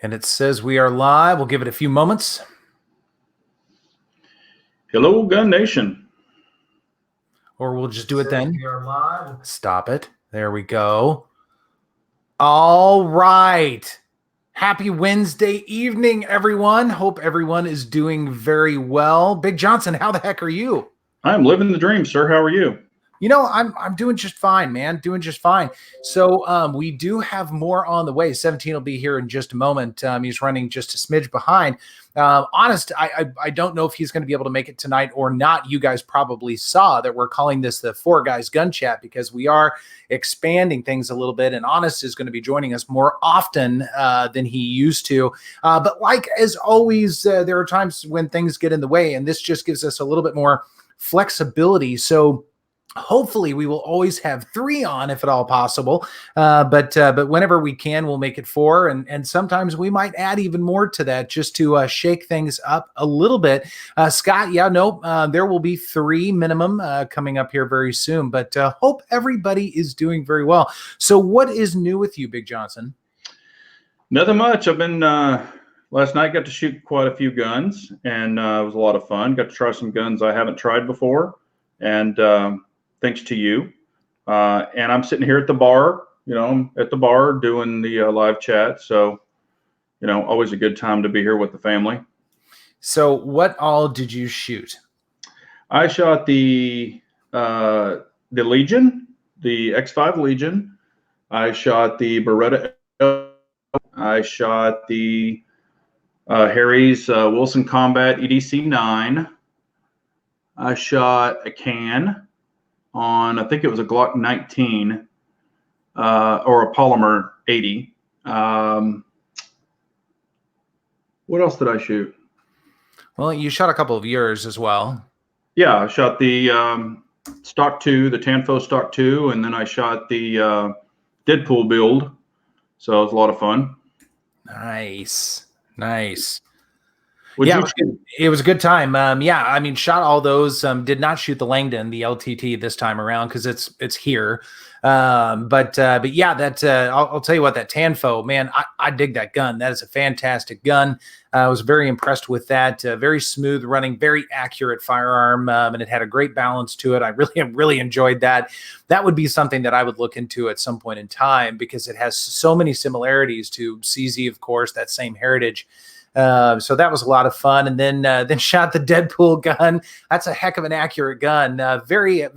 And it says we are live. We'll give it a few moments. Hello, Gun Nation. Or we'll just do it then. We are live. Stop it. There we go. All right. Happy Wednesday evening, everyone. Hope everyone is doing very well. Big Johnson, how the heck are you? I'm living the dream, sir. How are you? You know, I'm doing just fine, man. Doing just fine. So we do have more on the way. 17 will be here in just a moment. He's running just a smidge behind. I don't know if he's going to be able to make it tonight or not. You guys probably saw that we're calling this the Four Guys Gun Chat because we are expanding things a little bit. And Honest is going to be joining us more often than he used to. But like as always, there are times when things get in the way, and this just gives us a little bit more flexibility. So hopefully we will always have 3 on if at all possible. But whenever we can, we'll make it 4. And sometimes we might add even more to that just to shake things up a little bit. Scott, there will be 3 minimum coming up here very soon, but hope everybody is doing very well. So what is new with you, Big Johnson? Nothing much. I've been, last night got to shoot quite a few guns, and it was a lot of fun. Got to try some guns I haven't tried before. And, thanks to you. And I'm sitting here at the bar, doing the live chat. So, always a good time to be here with the family. So what all did you shoot? I shot the Legion, the X5 Legion. I shot the Beretta. I shot the Harry's Wilson Combat EDC 9. I shot a can on, I think it was a Glock 19 or a Polymer 80. What else did I shoot? Well, you shot a couple of yours as well. Yeah, I shot the Stock 2, the Tanfo Stock 2, and then I shot the Deadpool build. So it was a lot of fun. Nice. It was a good time. Shot all those. Did not shoot the Langdon, the LTT this time around because it's here. I'll tell you what, that Tanfo, man, I dig that gun. That is a fantastic gun. I was very impressed with that. Very smooth running, very accurate firearm, and it had a great balance to it. I really enjoyed that. That would be something that I would look into at some point in time because it has so many similarities to CZ, of course, that same heritage. So that was a lot of fun. And then shot the Deadpool gun. That's a heck of an accurate gun. Very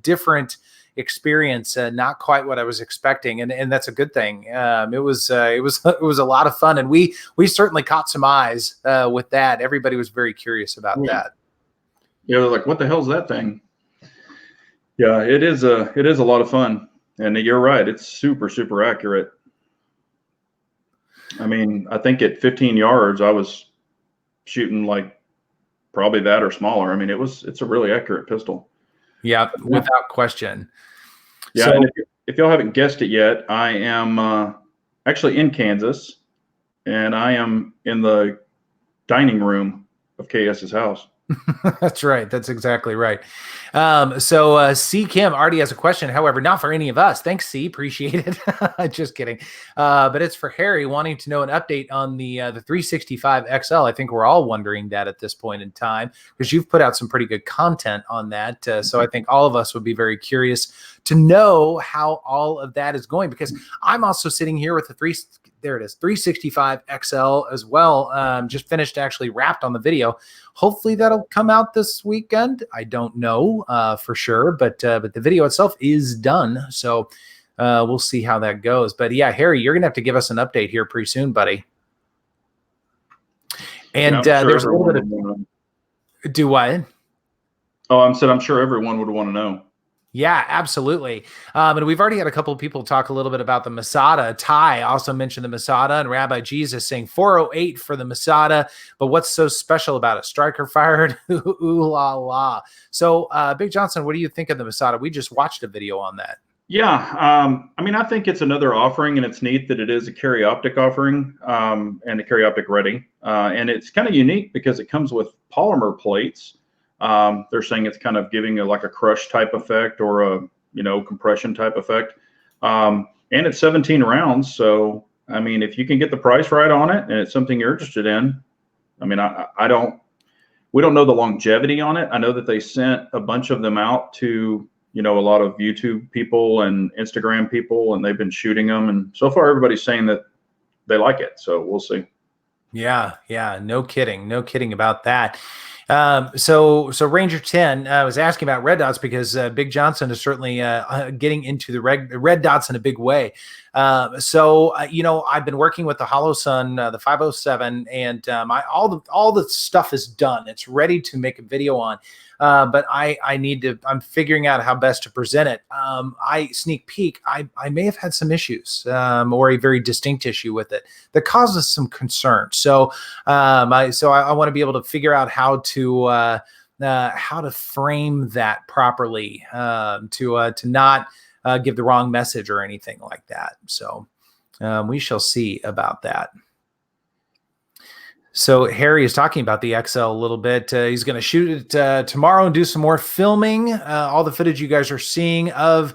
different experience. Not quite what I was expecting. And that's a good thing. It was a lot of fun. And we certainly caught some eyes with that. Everybody was very curious about that. Yeah. They're like, what the hell's that thing? Yeah, it is a lot of fun. And you're right. It's super, super accurate. I mean, I think at 15 yards, I was shooting like probably that or smaller. I mean, it's a really accurate pistol. Yeah, without question. Yeah, so, and if y'all haven't guessed it yet, I am actually in Kansas, and I am in the dining room of KS's house. That's right. That's exactly right. C. Kim already has a question. However, not for any of us. Thanks, C. Appreciate it. Just kidding. But it's for Harry wanting to know an update on the 365 XL. I think we're all wondering that at this point in time because you've put out some pretty good content on that. So I think all of us would be very curious to know how all of that is going because I'm also sitting here with the 365 XL as well. Just finished, actually wrapped on the video. Hopefully that'll come out this weekend. I don't know for sure, but the video itself is done. So we'll see how that goes. But yeah, Harry, you're gonna have to give us an update here pretty soon, buddy. And sure there's a little bit of do what? Oh, I'm sure everyone would want to know. Yeah, absolutely. And we've already had a couple of people talk a little bit about the Masada. Ty also mentioned the Masada, and Rabbi Jesus saying 408 for the Masada. But what's so special about it? Striker fired. Ooh la la. So, Big Johnson, what do you think of the Masada? We just watched a video on that. Yeah, I think it's another offering, and it's neat that it is a carry optic offering and a carry optic ready. And it's kind of unique because it comes with polymer plates. They're saying it's kind of giving like a crush type effect or a compression type effect. And it's 17 rounds, so I mean, if you can get the price right on it and it's something you're interested in, I mean, we don't know the longevity on it. I know that they sent a bunch of them out to, a lot of YouTube people and Instagram people, and they've been shooting them. And so far, everybody's saying that they like it. So we'll see. Yeah, no kidding about that. So Ranger 10 was asking about red dots because Big Johnson is certainly getting into the red dots in a big way. I've been working with the Hollow Sun, the 507, and all the stuff is done. It's ready to make a video on. But I'm figuring out how best to present it. I sneak peek, I may have had some issues, or a very distinct issue with it that causes some concern. So I want to be able to figure out how to frame that properly, to not give the wrong message or anything like that. So we shall see about that. So Harry is talking about the XL a little bit. He's going to shoot it tomorrow and do some more filming. All the footage you guys are seeing of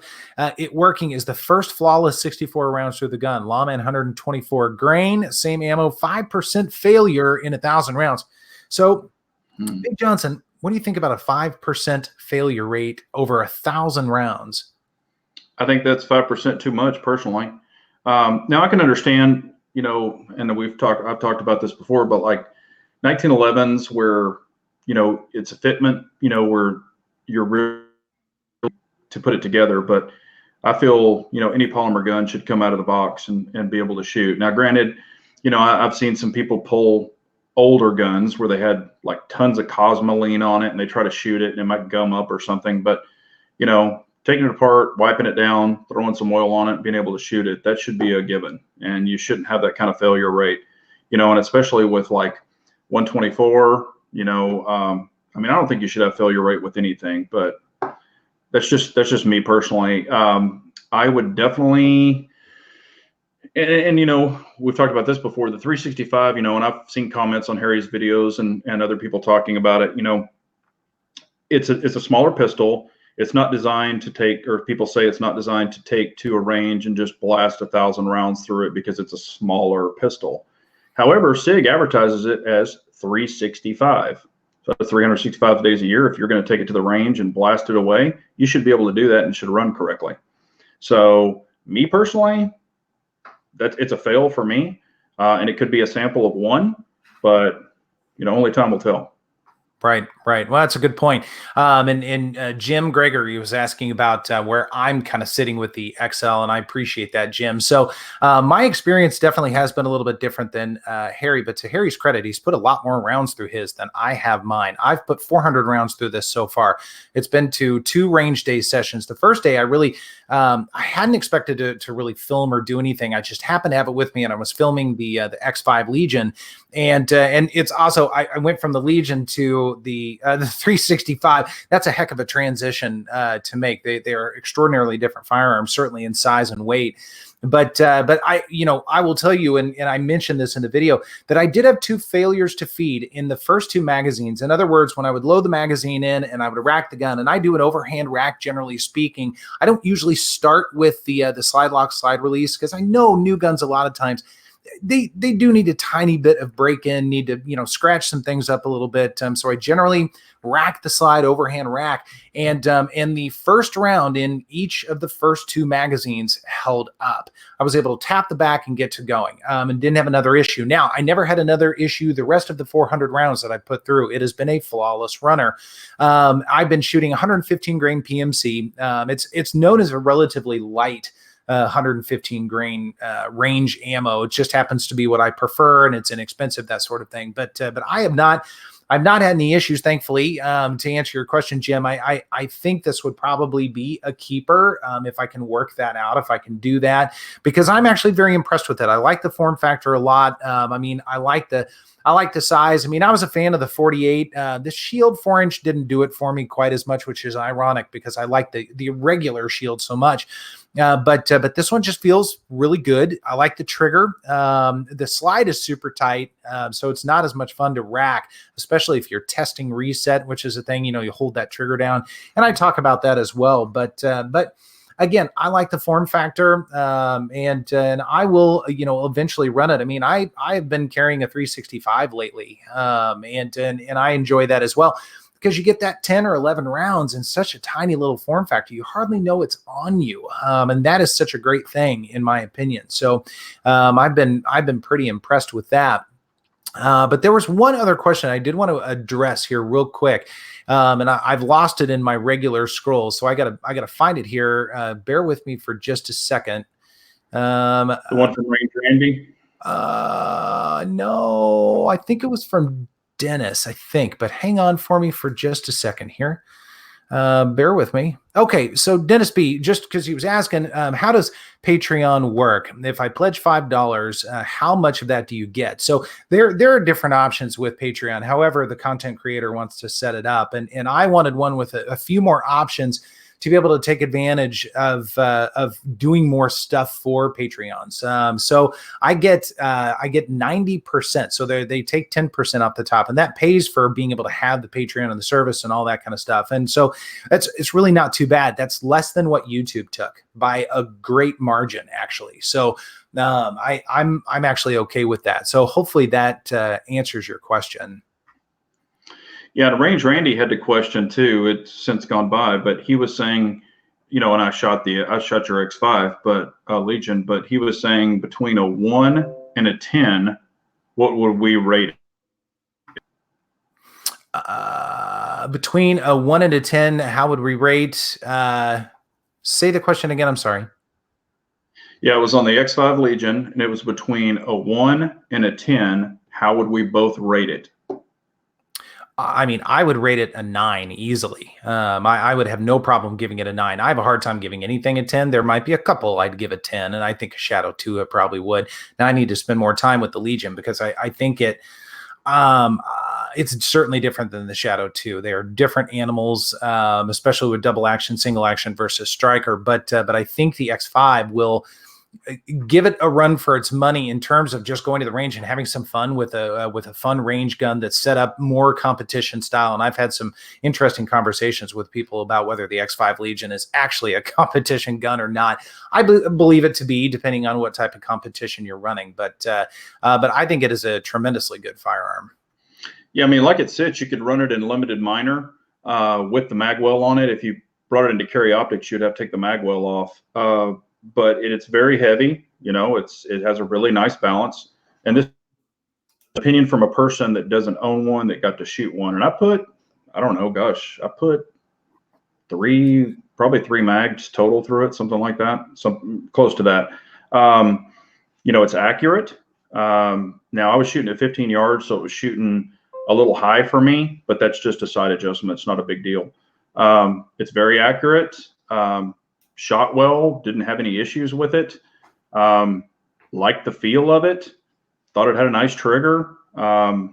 it working is the first flawless 64 rounds through the gun. Lawman 124 grain, same ammo, 5% failure in 1,000 rounds. So Big Johnson, what do you think about a 5% failure rate over 1,000 rounds? I think that's 5% too much personally. Now I can understand, and I've talked about this before, but like 1911s where, it's a fitment, where you're really to put it together. But I feel, any polymer gun should come out of the box and be able to shoot. Now, granted, I've seen some people pull older guns where they had like tons of Cosmoline on it and they try to shoot it and it might gum up or something. But, taking it apart, wiping it down, throwing some oil on it, being able to shoot it, that should be a given. And you shouldn't have that kind of failure rate, and especially with like 124, I don't think you should have failure rate with anything, but that's just me personally. I would definitely, and we've talked about this before, the 365, and I've seen comments on Harry's videos and other people talking about it, it's a smaller pistol. It's not designed to take, or people say it's not designed to take to a range and just blast 1,000 rounds through it because it's a smaller pistol. However, SIG advertises it as 365. So 365 days a year, if you're going to take it to the range and blast it away, you should be able to do that and should run correctly. So me personally, it's a fail for me. And it could be a sample of one, but only time will tell. Right. Well, that's a good point. And Jim Gregory was asking about where I'm kind of sitting with the XL, and I appreciate that, Jim. So my experience definitely has been a little bit different than Harry, but to Harry's credit, he's put a lot more rounds through his than I have mine. I've put 400 rounds through this so far. It's been to 2 range day sessions. The first day, I hadn't expected to really film or do anything. I just happened to have it with me, and I was filming the X5 Legion, and it's also I went from the Legion to the 365. That's a heck of a transition to make. They are extraordinarily different firearms, certainly in size and weight. But I will tell you, and I mentioned this in the video, that I did have 2 failures to feed in the first 2 magazines. In other words, when I would load the magazine in and I would rack the gun, and I do an overhand rack, generally speaking, I don't usually start with the slide lock, slide release, because I know new guns a lot of times they do need a tiny bit of break-in, need to scratch some things up a little bit. So I generally rack the slide, overhand rack, and the first round in each of the first 2 magazines held up. I was able to tap the back and get to going, and didn't have another issue. Now, I never had another issue the rest of the 400 rounds that I put through. It has been a flawless runner. I've been shooting 115 grain PMC. It's known as a relatively light 115 grain range ammo. It just happens to be what I prefer, and it's inexpensive, that sort of thing. But I've not had any issues, thankfully. To answer your question, Jim, I think this would probably be a keeper if I can work that out, if I can do that, because I'm actually very impressed with it. I like the form factor a lot. I like the size. I was a fan of the 48. The Shield 4-inch didn't do it for me quite as much, which is ironic because I like the regular Shield so much. But this one just feels really good. I like the trigger. The slide is super tight, so it's not as much fun to rack, especially if you're testing reset, which is a thing. You hold that trigger down, and I talk about that as well. But again, I like the form factor, and I will, eventually run it. I mean, I've been carrying a 365 lately, and I enjoy that as well, because you get that 10 or 11 rounds in such a tiny little form factor. You hardly know it's on you. And that is such a great thing, in my opinion. So I've been pretty impressed with that. But there was one other question I did want to address here real quick. And I've lost it in my regular scroll. So I gotta find it here. Bear with me for just a second. The one from Range Randy? No, I think it was from Dennis, I think, but hang on for me for just a second here. Bear with me. Okay, so Dennis B, just because he was asking, how does Patreon work? If I pledge $5, how much of that do you get? So there are different options with Patreon. However, the content creator wants to set it up, and I wanted one with a few more options to be able to take advantage of doing more stuff for Patreons. So I get 90%. So they take 10% off the top, and that pays for being able to have the Patreon and the service and all that kind of stuff. And so it's really not too bad. That's less than what YouTube took by a great margin, actually. So I'm actually okay with that. So hopefully that answers your question. Yeah, the Range Randy had the question too. It's since gone by, but he was saying, and I shot your X5, but Legion, but he was saying between a 1 and a 10, what would we rate it? Between a 1 and a 10, how would we rate? Say the question again. I'm sorry. Yeah, it was on the X5 Legion, and it was between a 1 and a 10. How would we both rate it? I mean, I would rate it a 9 easily. I would have no problem giving it a 9. I have a hard time giving anything a 10. There might be a couple I'd give a 10, and I think a Shadow 2 I probably would. Now I need to spend more time with the Legion, because I think it's certainly different than the Shadow 2. They are different animals, especially with double action, single action versus striker. But I think the X5 will give it a run for its money in terms of just going to the range and having some fun with a fun range gun that's set up more competition style. And I've had some interesting conversations with people about whether the X5 Legion is actually a competition gun or not. I believe it to be, depending on what type of competition you're running. But I think it is a tremendously good firearm. Yeah, I mean, like it sits, you could run it in limited minor with the magwell on it. If you brought it into carry optics, you'd have to take the magwell off. But it's very heavy. It has a really nice balance. And this opinion from a person that doesn't own one, that got to shoot one. And I put probably three mags total through it, something like that, something close to that. It's accurate. Now I was shooting at 15 yards, so it was shooting a little high for me, but that's just a side adjustment. It's not a big deal. It's very accurate. Shot well, didn't have any issues with it. Liked the feel of it. Thought it had a nice trigger. I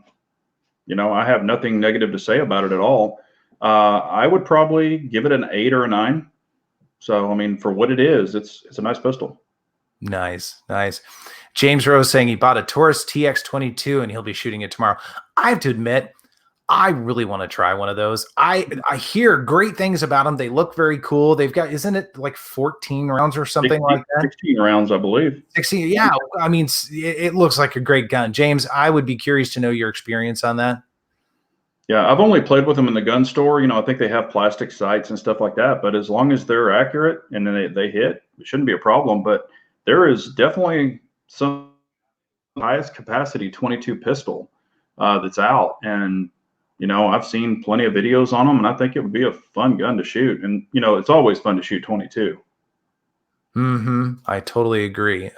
have nothing negative to say about it at all. I would probably give it an 8 or a 9. So, I mean, for what it is, it's a nice pistol. Nice. James Rose saying he bought a Taurus TX22 and he'll be shooting it tomorrow. I have to admit, I really want to try one of those. I hear great things about them. They look very cool. They've got, isn't it like 14 rounds or something like that? 16 rounds, I believe. 16. Yeah. I mean, it looks like a great gun. James, I would be curious to know your experience on that. Yeah, I've only played with them in the gun store. I think they have plastic sights and stuff like that, but as long as they're accurate and then they hit, it shouldn't be a problem. But there is definitely some highest capacity 22 pistol that's out. And, I've seen plenty of videos on them, and I think it would be a fun gun to shoot. And, it's always fun to shoot 22. I totally agree.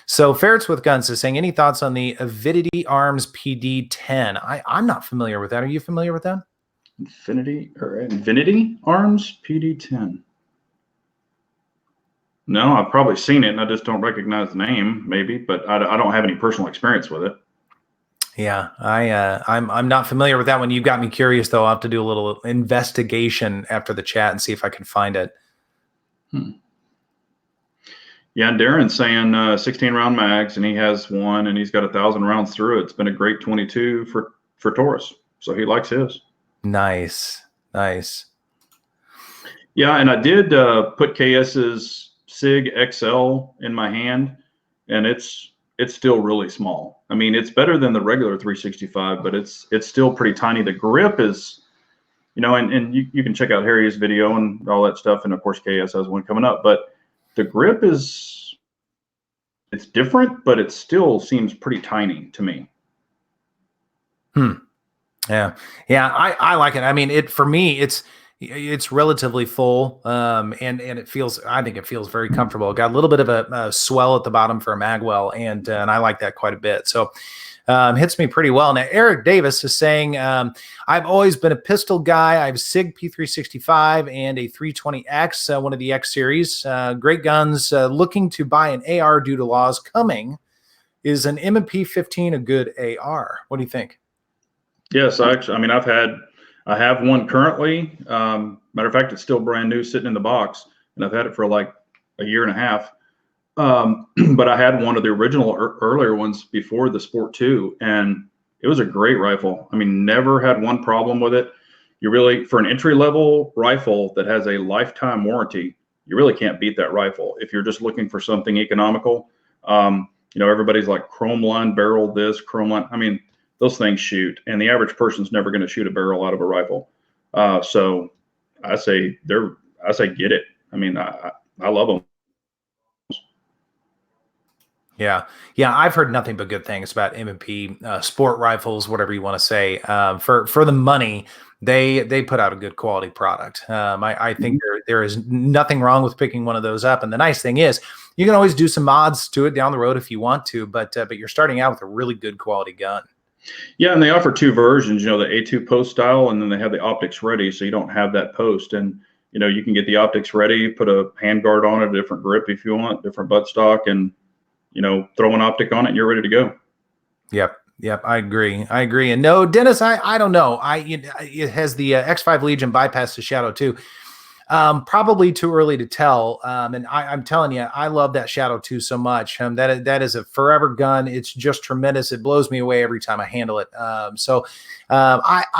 So Ferrets with Guns is saying, any thoughts on the Avidity Arms PD10? I'm not familiar with that. Are you familiar with that? Infinity Arms PD10. No, I've probably seen it, and I just don't recognize the name, maybe, but I don't have any personal experience with it. Yeah, I'm not familiar with that one. You got me curious, though. I'll have to do a little investigation after the chat and see if I can find it. Yeah, Darren's saying 16 round mags, and he has one, and he's got 1,000 rounds through it. It's been a great 22 for Taurus, so he likes his. Nice. Yeah, and I did put KS's SIG XL in my hand, and it's still really small. I mean, it's better than the regular 365, but it's still pretty tiny. The grip is, and you can check out Harry's video and all that stuff, and of course KS has one coming up. But the grip it's different, but it still seems pretty tiny to me. Yeah. Yeah. I like it. I mean, for me, it's relatively full. And I think it feels very comfortable. Got a little bit of a swell at the bottom for a magwell, and I like that quite a bit. So, hits me pretty well. Now, Eric Davis is saying, I've always been a pistol guy. I have SIG P365 and a 320X, one of the X series. Great guns. Looking to buy an AR due to laws coming. Is an M&P 15 a good AR? What do you think? Yes, I mean, I have one currently. Matter of fact, it's still brand new, sitting in the box, and I've had it for like a year and a half. But I had one of the original earlier ones before the Sport 2, and it was a great rifle. I mean, never had one problem with it. You really, for an entry level rifle that has a lifetime warranty, you really can't beat that rifle. If you're just looking for something economical, everybody's like chrome line barrel this, chrome line. I mean, those things shoot, and the average person's never going to shoot a barrel out of a rifle. So I say get it. I mean, I love them. Yeah. Yeah. I've heard nothing but good things about M&P sport rifles, whatever you want to say. For the money, they put out a good quality product. I think there is nothing wrong with picking one of those up. And the nice thing is you can always do some mods to it down the road if you want to, but you're starting out with a really good quality gun. Yeah, and they offer two versions, the A2 post style, and then they have the optics ready, so you don't have that post. And you can get the optics ready, put a handguard on it, a different grip if you want, different buttstock, and throw an optic on it, and you're ready to go. Yep. I agree. And no, Dennis, I don't know. It has the X5 Legion bypass to Shadow 2. Probably too early to tell. And I'm telling you, I love that Shadow 2 so much. That is a forever gun. It's just tremendous. It blows me away every time I handle it. I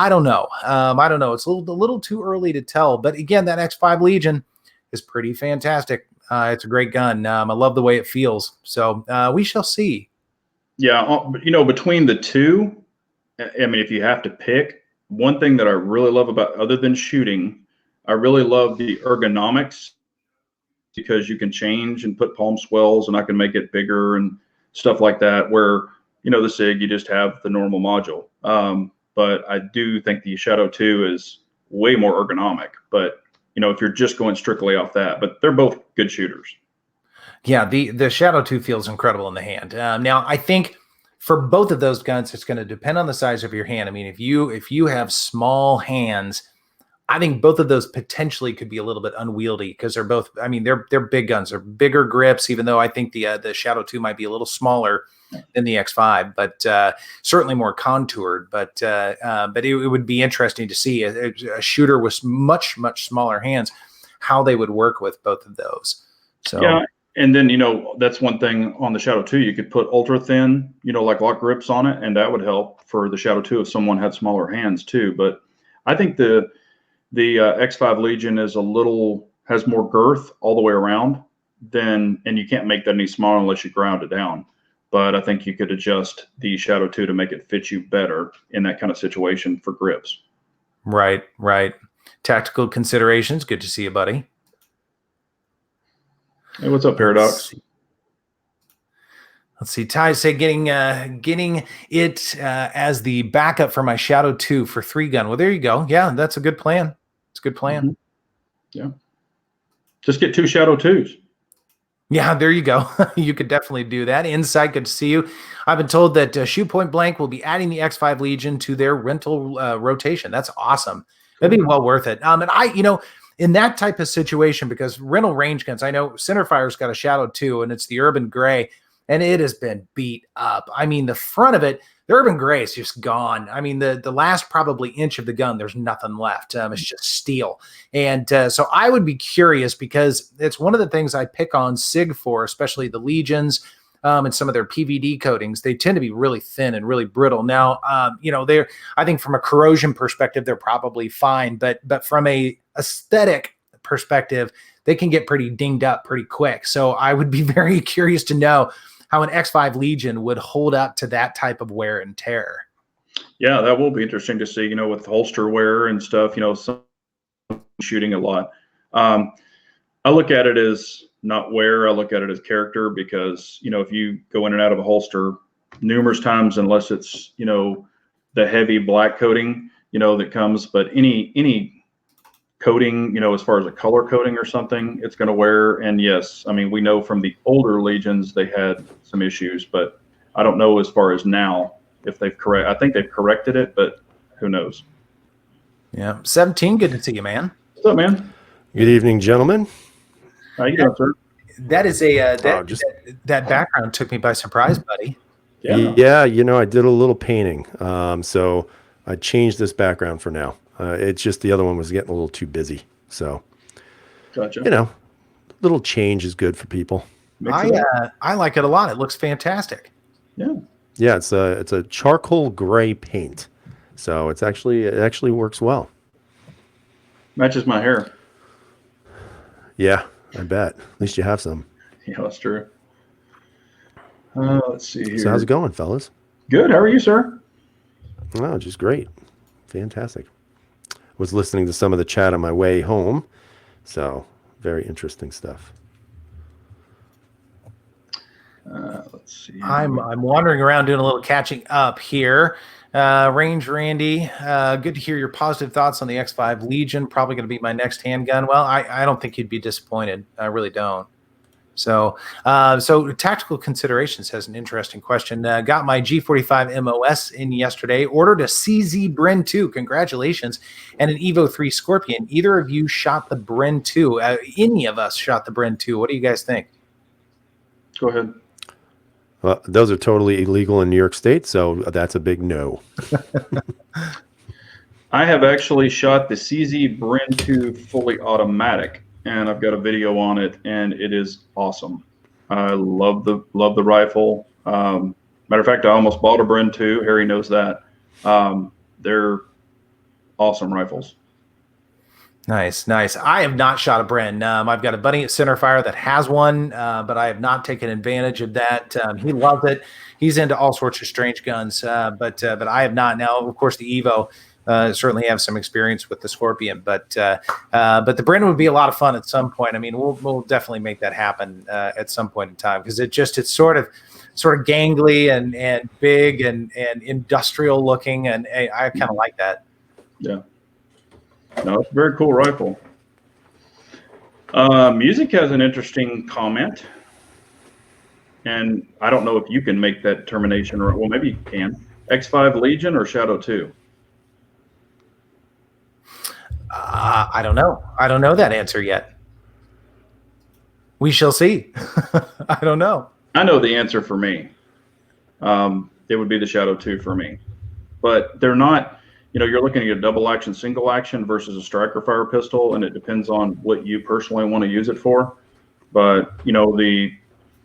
don't know. I don't know. It's a little too early to tell. But again, that X5 Legion is pretty fantastic. It's a great gun. I love the way it feels. So we shall see. Yeah, between the two, I mean, if you have to pick, one thing that I really love about, other than shooting, I really love the ergonomics, because you can change and put palm swells, and I can make it bigger and stuff like that, where, the SIG, you just have the normal module. But I do think the Shadow 2 is way more ergonomic, but if you're just going strictly off that, but they're both good shooters. Yeah, the Shadow 2 feels incredible in the hand. Now, I think for both of those guns, it's going to depend on the size of your hand. I mean, if you have small hands, I think both of those potentially could be a little bit unwieldy, because they're both, I mean, they're big guns. They're bigger grips, even though I think the Shadow 2 might be a little smaller than the X5, but certainly more contoured. But it would be interesting to see a shooter with much, much smaller hands, how they would work with both of those. So yeah. And then, that's one thing on the Shadow 2, you could put ultra thin, like lock grips on it, and that would help for the Shadow 2 if someone had smaller hands too. But I think the X5 Legion has more girth all the way around and you can't make that any smaller unless you ground it down. But I think you could adjust the Shadow 2 to make it fit you better in that kind of situation for grips. Right. Tactical considerations. Good to see you, buddy. Hey, what's up, Paradox? Let's see. Ty say getting it as the backup for my Shadow 2 for 3-gun. Well, there you go. Yeah, that's a good plan. It's a good plan. Mm-hmm. Yeah. Just get 2 Shadow 2s. Yeah, there you go. You could definitely do that. Insight, good to see you. I've been told that Shoot Point Blank will be adding the X5 Legion to their rental rotation. That's awesome. That'd be well worth it. And in that type of situation, because rental range guns, I know Centerfire's got a Shadow 2, and it's the Urban Gray, and it has been beat up. I mean, the front of it, the Urban Gray is just gone. I mean, the last probably inch of the gun, there's nothing left. It's just steel. And so I would be curious, because it's one of the things I pick on SIG for, especially the Legions and some of their PVD coatings. They tend to be really thin and really brittle. Now, I think from a corrosion perspective, they're probably fine, but from a aesthetic perspective, they can get pretty dinged up pretty quick. So I would be very curious to know how an X5 Legion would hold up to that type of wear and tear. Yeah, that will be interesting to see, with holster wear and stuff, some shooting a lot. I look at it as not wear, I look at it as character, because, if you go in and out of a holster numerous times, unless it's, the heavy black coating, that comes, but any coating, as far as a color coating or something, it's going to wear. And yes, I mean, we know from the older Legions, they had some issues, but I don't know as far as now if I think they've corrected it, but who knows? Yeah. 17, good to see you, man. What's up, man? Good evening, gentlemen. How you doing, sir? That is that background took me by surprise, buddy. Yeah, I did a little painting. So I changed this background for now. It's just the other one was getting a little too busy. So, gotcha. Little change is good for people. I like it a lot. It looks fantastic. Yeah. Yeah, it's a charcoal gray paint. So it actually works well. Matches my hair. Yeah, I bet. At least you have some. Yeah, that's true. Let's see here. So how's it going, fellas? Good. How are you, sir? Oh, just great. Fantastic. Was listening to some of the chat on my way home. So very interesting stuff. Let's see. I'm wandering around doing a little catching up here. Range Randy, good to hear your positive thoughts on the X5 Legion. Probably going to be my next handgun. Well, I don't think you'd be disappointed. I really don't. So Tactical Considerations has an interesting question. Got my G45 MOS in yesterday. Ordered a CZ Bren 2. Congratulations. And an Evo 3 Scorpion. Either of you shot the Bren 2. Any of us shot the Bren 2. What do you guys think? Go ahead. Well, those are totally illegal in New York State, so that's a big no. I have actually shot the CZ Bren 2 fully automatic, and I've got a video on it, and it is awesome. I love the rifle. Matter of fact, I almost bought a Bren 2. Harry knows that. They're awesome rifles. Nice. I have not shot a Bren. I've got a buddy at Centerfire that has one, but I have not taken advantage of that. He loves it. He's into all sorts of strange guns, but I have not. Now, of course, the Evo certainly have some experience with the Scorpion, but the Bren would be a lot of fun at some point. I mean, we'll definitely make that happen at some point in time, because it's sort of gangly and big and industrial looking, and I kind of like that. Yeah. No, it's a very cool rifle. Music has an interesting comment, and I don't know if you can make that determination, or well, maybe you can. X5 Legion or Shadow 2? I don't know. I don't know that answer yet. We shall see. I don't know. I know the answer for me. It would be the Shadow 2 for me, but they're not. You're looking at a double action, single action versus a striker fire pistol, and it depends on what you personally want to use it for. But we know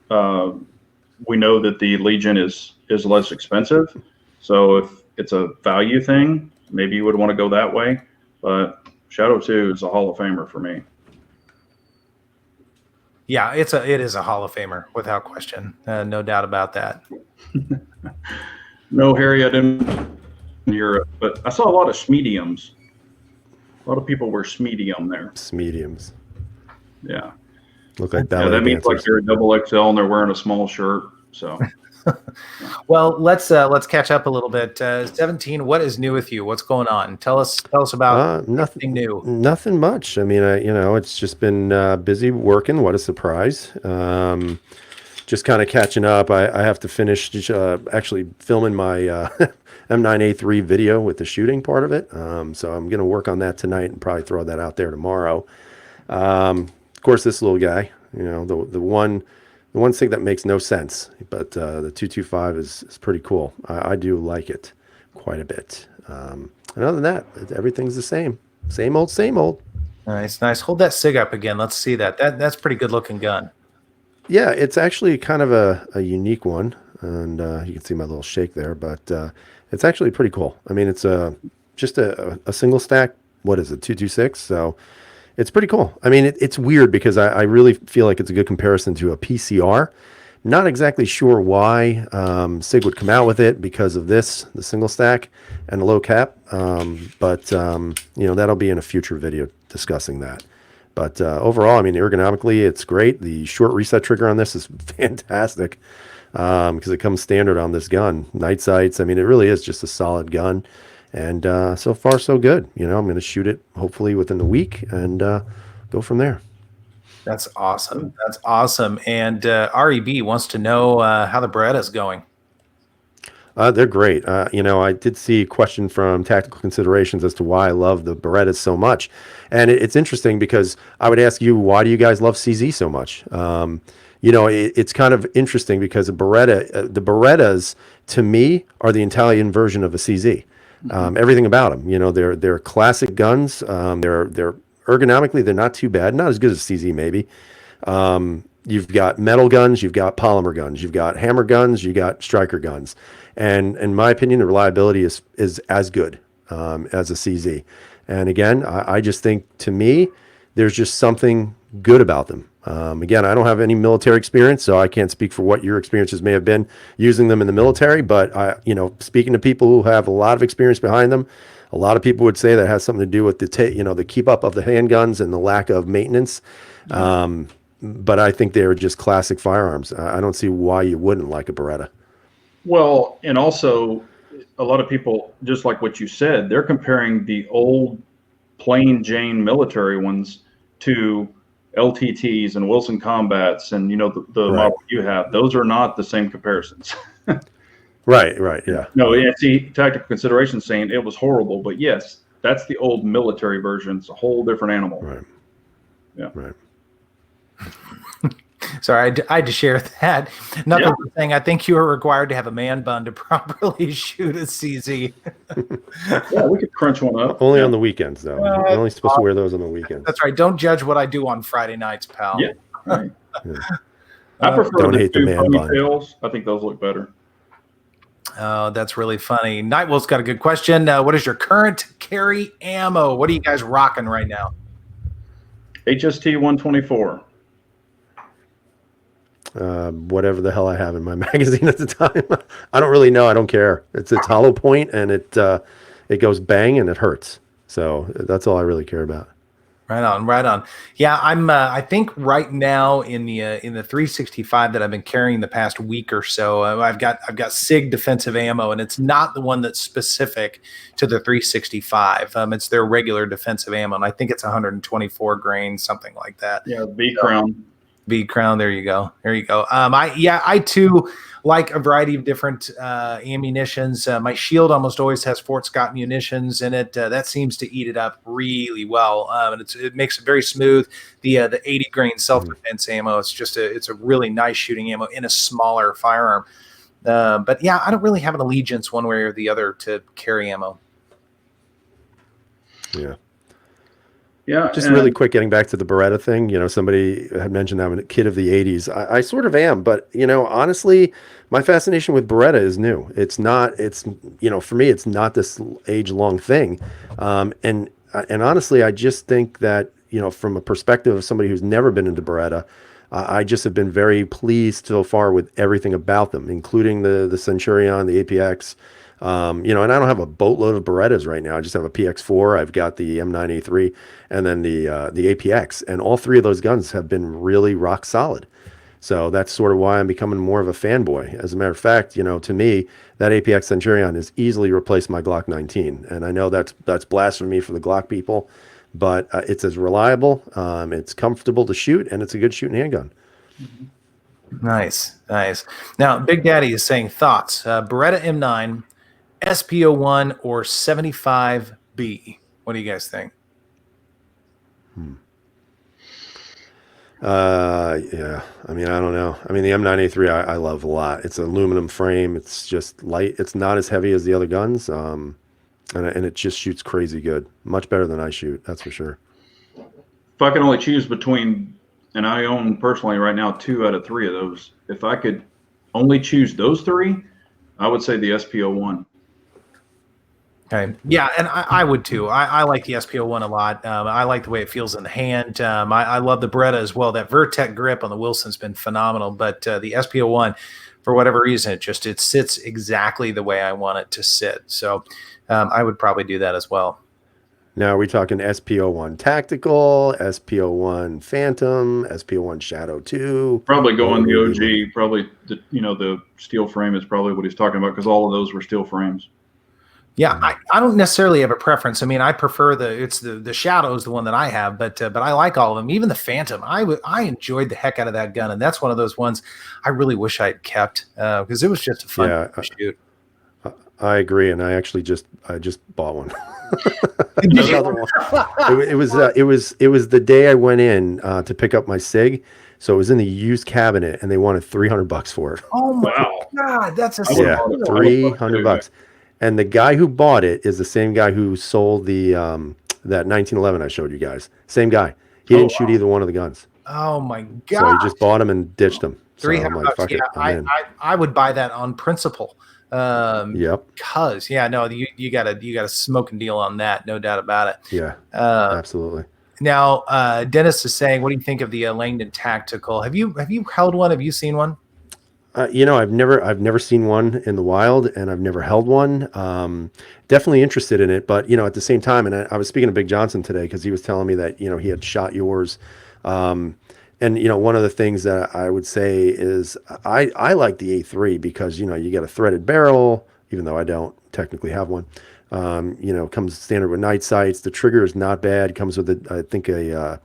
that the Legion is less expensive, so if it's a value thing, maybe you would want to go that way. But Shadow 2 is a Hall of Famer for me. Yeah, it is a Hall of Famer without question, no doubt about that. No, Harry, I didn't. Europe, but I saw a lot of Smediums. A lot of people wear Smedium there. Smediums. Yeah. Look like ballet that means dancers. like they're a double XL and they're wearing a small shirt. So. Well, let's catch up a little bit. 17, what is new with you? What's going on? Tell us about nothing new. Nothing much. I mean, it's just been busy working. What a surprise. Just kind of catching up. I have to finish actually filming my M9A3 video with the shooting part of it. So I'm going to work on that tonight and probably throw that out there tomorrow. Of course, this little guy, the one thing that makes no sense, but the 225 is pretty cool. I do like it quite a bit. And other than that, everything's the same. Same old, same old. Nice. Hold that SIG up again. Let's see that. That's a pretty good looking gun. Yeah, it's actually kind of a unique one. And you can see my little shake there, but it's actually pretty cool. I mean, it's just a single stack. What is it, 226? So It's pretty cool. I mean, it's weird because I really feel like it's a good comparison to a PCR. Not exactly sure why SIG would come out with it because of this, the single stack and the low cap. But you know, that'll be in a future video discussing that. But overall, I mean, ergonomically, it's great. The short reset trigger on this is fantastic because it comes standard on this gun. Night sights. I mean, it really is just a solid gun. And so far, so good. You know, I'm going to shoot it hopefully within the week and go from there. That's awesome. That's awesome. And REB wants to know how the Beretta's going. They're great. You know, I did see a question from Tactical Considerations as to why I love the Berettas so much. And it's interesting because I would ask you, why do you guys love CZ so much? You know, it's kind of interesting because the Berettas, to me, are the Italian version of a CZ. Everything about them, you know, they're classic guns. They're ergonomically, they're not too bad. Not as good as CZ, maybe. You've got metal guns, you've got polymer guns, you've got hammer guns, you got striker guns. And in my opinion, the reliability is as good as a CZ. And again, I just think, to me, there's just something good about them. Again, I don't have any military experience, so I can't speak for what your experiences may have been using them in the military. But you know, speaking to people who have a lot of experience behind them, a lot of people would say that has something to do with the keep up of the handguns and the lack of maintenance. But I think they're just classic firearms. I don't see why you wouldn't like a Beretta. Well, and also a lot of people, just like what you said, they're comparing the old plain Jane military ones to LTTs and Wilson Combats and, you know, the Right. model you have. Those are not the same comparisons. Right, yeah. No, yeah, see, Tactical Consideration saying it was horrible, but yes, that's the old military version. It's a whole different animal. Right. Yeah. Right. Sorry, I had to share that. Nothing but saying, I think you are required to have a man bun to properly shoot a CZ. Yeah, we could crunch one up. Only on the weekends, though. You're only supposed to wear those on the weekends. That's right. Don't judge what I do on Friday nights, pal. Yeah. Right. Yeah. I prefer Don't the hate the two man bun. ponytails. I think those look better. Oh, that's really funny. Nightwolf's got a good question. What is your current carry ammo? What are you guys rocking right now? HST 124. Whatever the hell I have in my magazine at the time. I don't really know. I don't care. It's hollow point and it goes bang and it hurts. So that's all I really care about. Right on, right on. Yeah, I'm. I think right now in the 365 that I've been carrying the past week or so, I've got SIG defensive ammo, and it's not the one that's specific to the 365. It's their regular defensive ammo, and I think it's 124 grain, something like that. Yeah, V Crown. V Crown. There you go. There you go. I too like a variety of different ammunitions. My shield almost always has Fort Scott munitions in it. That seems to eat it up really well, and it makes it very smooth. The 80 grain self defense ammo. It's a really nice shooting ammo in a smaller firearm. But yeah, I don't really have an allegiance one way or the other to carry ammo. Yeah. Yeah. Just really quick, getting back to the Beretta thing, you know, somebody had mentioned I'm a kid of the 80s. I sort of am, but, you know, honestly, my fascination with Beretta is new. You know, for me, it's not this age-long thing. And honestly, I just think that, you know, from a perspective of somebody who's never been into Beretta, I just have been very pleased so far with everything about them, including the Centurion, the APX. You know, and I don't have a boatload of Berettas right now. I just have a PX4. I've got the M9A3 and then the APX, and all three of those guns have been really rock solid. So that's sort of why I'm becoming more of a fanboy. As a matter of fact, you know, to me, that APX Centurion has easily replaced my Glock 19. And I know that's blasphemy for the Glock people, but it's as reliable, it's comfortable to shoot, and it's a good shooting handgun. Nice. Now, Big Daddy is saying thoughts. Beretta M9, SPO1 or 75B. What do you guys think? Yeah, I mean, I don't know. I mean, the M9A3 I love a lot. It's an aluminum frame. It's just light. It's not as heavy as the other guns, and it just shoots crazy good. Much better than I shoot, that's for sure. If I could only choose between, and I own personally right now 2 out of 3 of those. If I could only choose those 3, I would say the SPO1. Okay. Yeah, and I would too. I like the SPO1 a lot. I like the way it feels in the hand. I love the Beretta as well. That Vertec grip on the Wilson's been phenomenal, but the SPO1, for whatever reason, it sits exactly the way I want it to sit. So I would probably do that as well. Now, are we talking SPO1 Tactical, SPO1 Phantom, SPO1 Shadow 2? Probably going the OG. Probably the steel frame is probably what he's talking about, because all of those were steel frames. Yeah, I don't necessarily have a preference. I mean, I prefer the Shadow is the one that I have, but I like all of them. Even the Phantom, I enjoyed the heck out of that gun, and that's one of those ones I really wish I had kept because it was just a fun shoot. I agree, and I just bought one. Another one. It was the day I went in to pick up my SIG, so it was in the used cabinet, and they wanted $300 for it. Oh my God, that's a $300. And the guy who bought it is the same guy who sold the that 1911 I showed you guys. Same guy. He didn't shoot either one of the guns. Oh my God! So he just bought them and ditched them. So I'm like, fuck it, I would buy that on principle. Yep. Because you got a smoking deal on that, no doubt about it. Yeah. Absolutely. Now, Dennis is saying, what do you think of the Langdon Tactical? Have you held one? Have you seen one? I've never seen one in the wild, and I've never held one. Definitely interested in it, but at the same time, and I was speaking to Big Johnson today because he was telling me that he had shot yours, and one of the things that I would say is I like the A3 because you get a threaded barrel, even though I don't technically have one. Comes standard with night sights. The trigger is not bad. Comes with I think a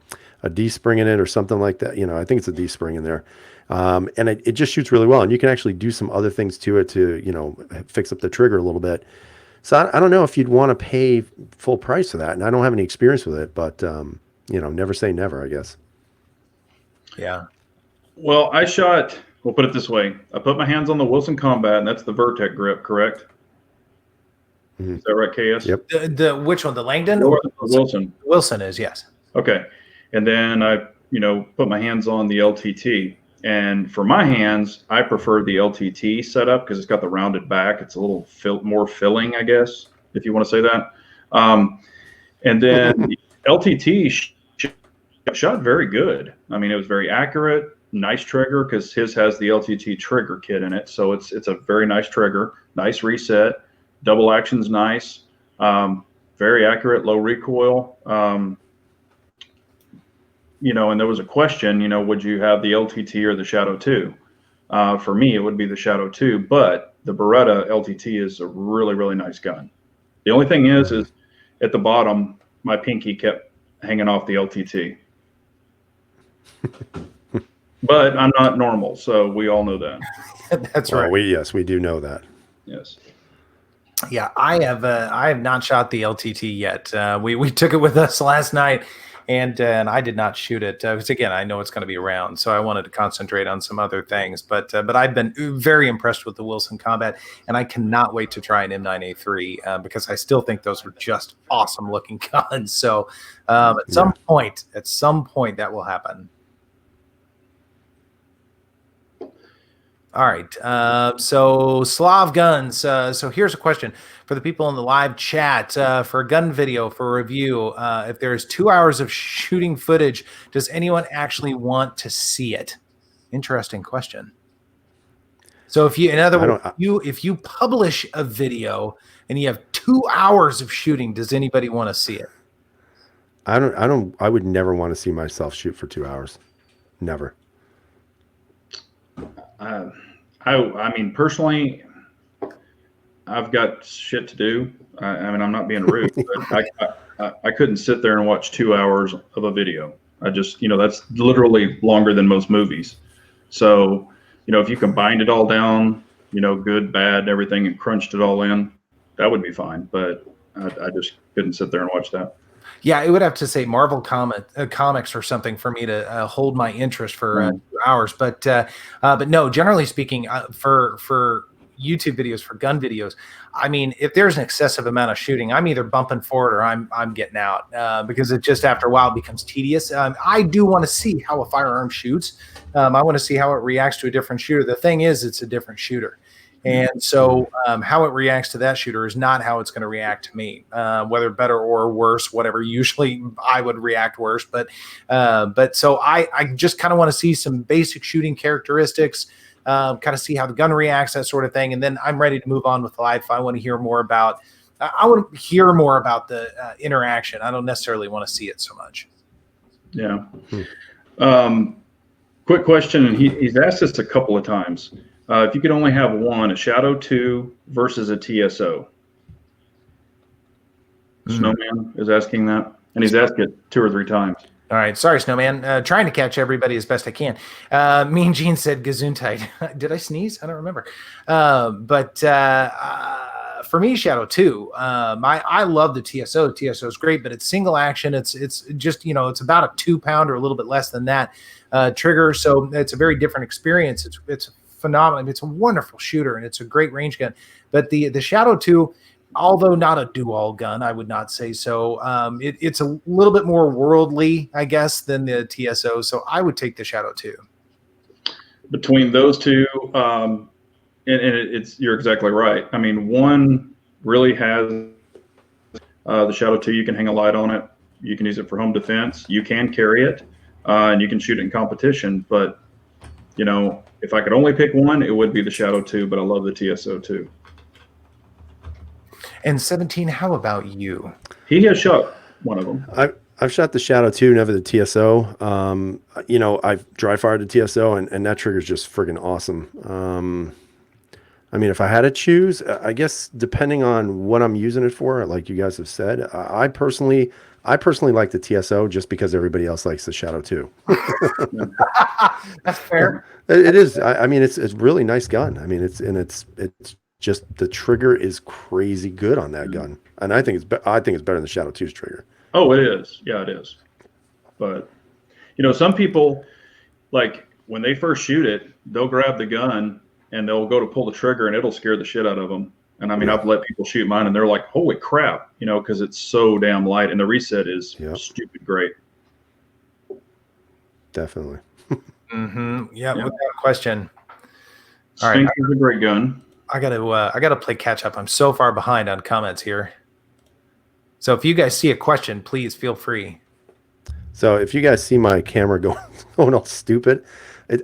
D spring in it or something like that. I think it's a D spring in there. And it just shoots really well, and you can actually do some other things to it to fix up the trigger a little bit. So I don't know if you'd want to pay full price for that, and I don't have any experience with it, but never say never, I guess. Yeah. Well, we'll put it this way. I put my hands on the Wilson Combat, and that's the Vertec grip, correct? Mm-hmm. Is that right, KS? Yep. The which one, the Langdon? Or Wilson? Wilson is, yes. Okay. And then I, put my hands on the LTT. And for my hands, I prefer the LTT setup because it's got the rounded back. It's a little more filling, I guess, if you want to say that. And then the LTT shot very good. I mean, it was very accurate, nice trigger because his has the LTT trigger kit in it. So it's a very nice trigger, nice reset, double action's nice, very accurate, low recoil. And there was a question, would you have the LTT or the Shadow 2? For me, it would be the Shadow 2, but the Beretta LTT is a really, really nice gun. The only thing is at the bottom, my pinky kept hanging off the LTT. But I'm not normal, so we all know that. That's right. We do know that. Yes. Yeah, I have not shot the LTT yet. We took it with us last night. And I did not shoot it because again, I know it's going to be around, so I wanted to concentrate on some other things. But I've been very impressed with the Wilson Combat, and I cannot wait to try an M9A3 because I still think those are just awesome looking guns. So at some point, that will happen. All right. So Slav Guns. So here's a question for the people in the live chat for a gun video for review. If there's 2 hours of shooting footage, does anyone actually want to see it? Interesting question. So if you, in other words, if you publish a video and you have 2 hours of shooting, does anybody want to see it? I would never want to see myself shoot for 2 hours. Never. I mean, personally, I've got shit to do. I mean, I'm not being rude, but I couldn't sit there and watch 2 hours of a video. I just, that's literally longer than most movies. So, if you combined it all down, good, bad, everything, and crunched it all in, that would be fine. But I just couldn't sit there and watch that. Yeah, it would have to say Marvel comics or something for me to hold my interest for 2 hours. But no, generally speaking, for YouTube videos for gun videos. I mean, if there's an excessive amount of shooting, I'm either bumping forward or I'm getting out because it just after a while becomes tedious. I do want to see how a firearm shoots. I want to see how it reacts to a different shooter. The thing is, it's a different shooter. And so how it reacts to that shooter is not how it's going to react to me, whether better or worse, whatever. Usually I would react worse. But so I just kind of want to see some basic shooting characteristics, kind of see how the gun reacts, that sort of thing. And then I'm ready to move on with life. I want to hear more about the interaction. I don't necessarily want to see it so much. Yeah. Quick question. And he's asked this a couple of times. If you could only have one, a Shadow 2 versus a TSO. Snowman is asking that, and he's asked it 2 or 3 times. All right. Sorry, Snowman. Trying to catch everybody as best I can. Mean Gene said Gesundheit. Did I sneeze? I don't remember. But for me, Shadow 2, I love the TSO. TSO is great, but it's single action. It's just, it's about a 2-pound or a little bit less than that trigger. So it's a very different experience. It's phenomenal. It's a wonderful shooter and it's a great range gun. But the Shadow 2, although not a dual gun, I would not say so. It's a little bit more worldly, I guess, than the TSO. So I would take the Shadow 2. Between those two, you're exactly right. I mean, one really has the Shadow 2. You can hang a light on it. You can use it for home defense. You can carry it, and you can shoot it in competition. But if I could only pick one, it would be the Shadow 2. But I love the TSO too. And 17, how about you? He has shot one of them. I've shot the Shadow 2, never the TSO. I've dry fired the TSO, and that trigger is just friggin' awesome. I mean, if I had to choose, I guess depending on what I'm using it for, like you guys have said, I personally like the TSO just because everybody else likes the Shadow 2. That's fair. It is. I mean, it's really nice gun. I mean, it's just the trigger is crazy good on that gun, and I think it's better than the Shadow 2's trigger. Oh, it is. Yeah, it is. But some people, like when they first shoot it, they'll grab the gun and they'll go to pull the trigger and it'll scare the shit out of them. And I mean, I've let people shoot mine and they're like, "Holy crap!" Because it's so damn light and the reset is stupid great. Definitely. Yeah, without question. All Sphinx is a great gun. I gotta play catch up. I'm so far behind on comments here. So if you guys see a question, please feel free. So if you guys see my camera going all stupid,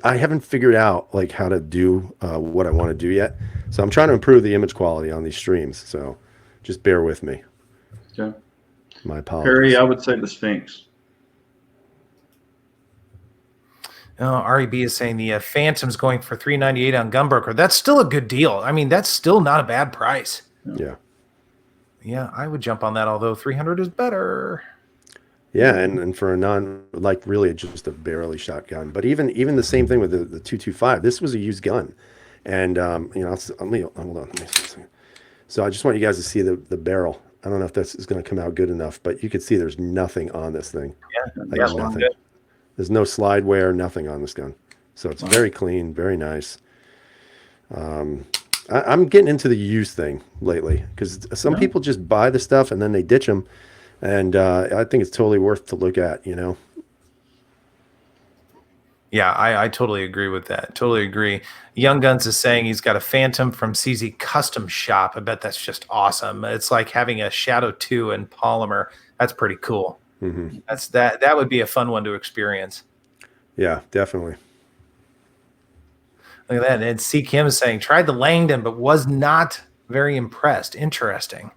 I haven't figured out like how to do what I want to do yet. So I'm trying to improve the image quality on these streams. So just bear with me. Okay. My apologies. Harry, I would say the Sphinx. REB is saying the Phantom's going for $398 on Gunbroker. That's still a good deal. I mean, that's still not a bad price. Yeah. Yeah, I would jump on that, although 300 is better. Yeah, and for a really just a barely shot gun. But even the same thing with the 225. This was a used gun. And hold on, let me see a second. So I just want you guys to see the barrel. I don't know if this is going to come out good enough, but you can see there's nothing on this thing. Yeah, nothing. There's no slide wear, nothing on this gun. So it's very clean, very nice. I'm getting into the used thing lately because some people just buy the stuff and then they ditch them. And I think it's totally worth to look at, Yeah, I totally agree with that. Totally agree. Young Guns is saying he's got a Phantom from CZ Custom Shop. I bet that's just awesome. It's like having a Shadow 2 in polymer. That's pretty cool. Mm-hmm. That would be a fun one to experience. Yeah, definitely. Look at that. And C. Kim is saying tried the Langdon, but was not very impressed. Interesting.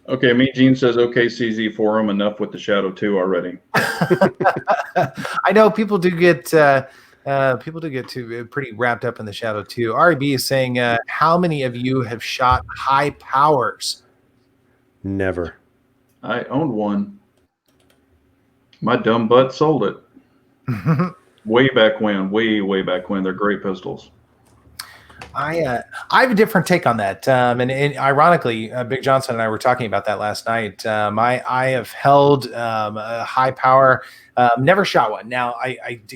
Okay, Meat Gene says, "Okay, CZ forum, enough with the Shadow 2 already." I know people do get pretty wrapped up in the Shadow 2. REB is saying, how many of you have shot high powers? Never. I owned one. My dumb butt sold it. Way back when. They're great pistols. I have a different take on that, and ironically, Big Johnson and I were talking about that last night. I have held a high power, never shot one. Now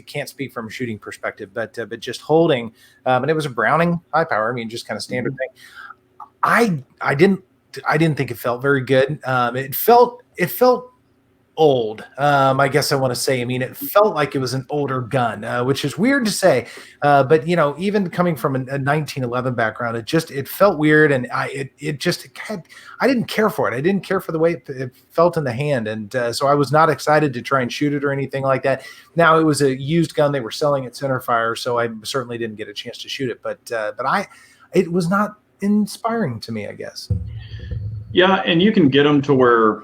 can't speak from a shooting perspective, but just holding, and it was a Browning high power. I mean, just kind of standard thing. I didn't think it felt very good. It felt old. I guess I want to say. I mean, it felt like it was an older gun, which is weird to say. But even coming from a 1911 background, it felt weird, and I didn't care for it. I didn't care for the way it felt in the hand, and so I was not excited to try and shoot it or anything like that. Now it was a used gun they were selling at Centerfire, so I certainly didn't get a chance to shoot it. But it was not inspiring to me, I guess. Yeah, and you can get them to where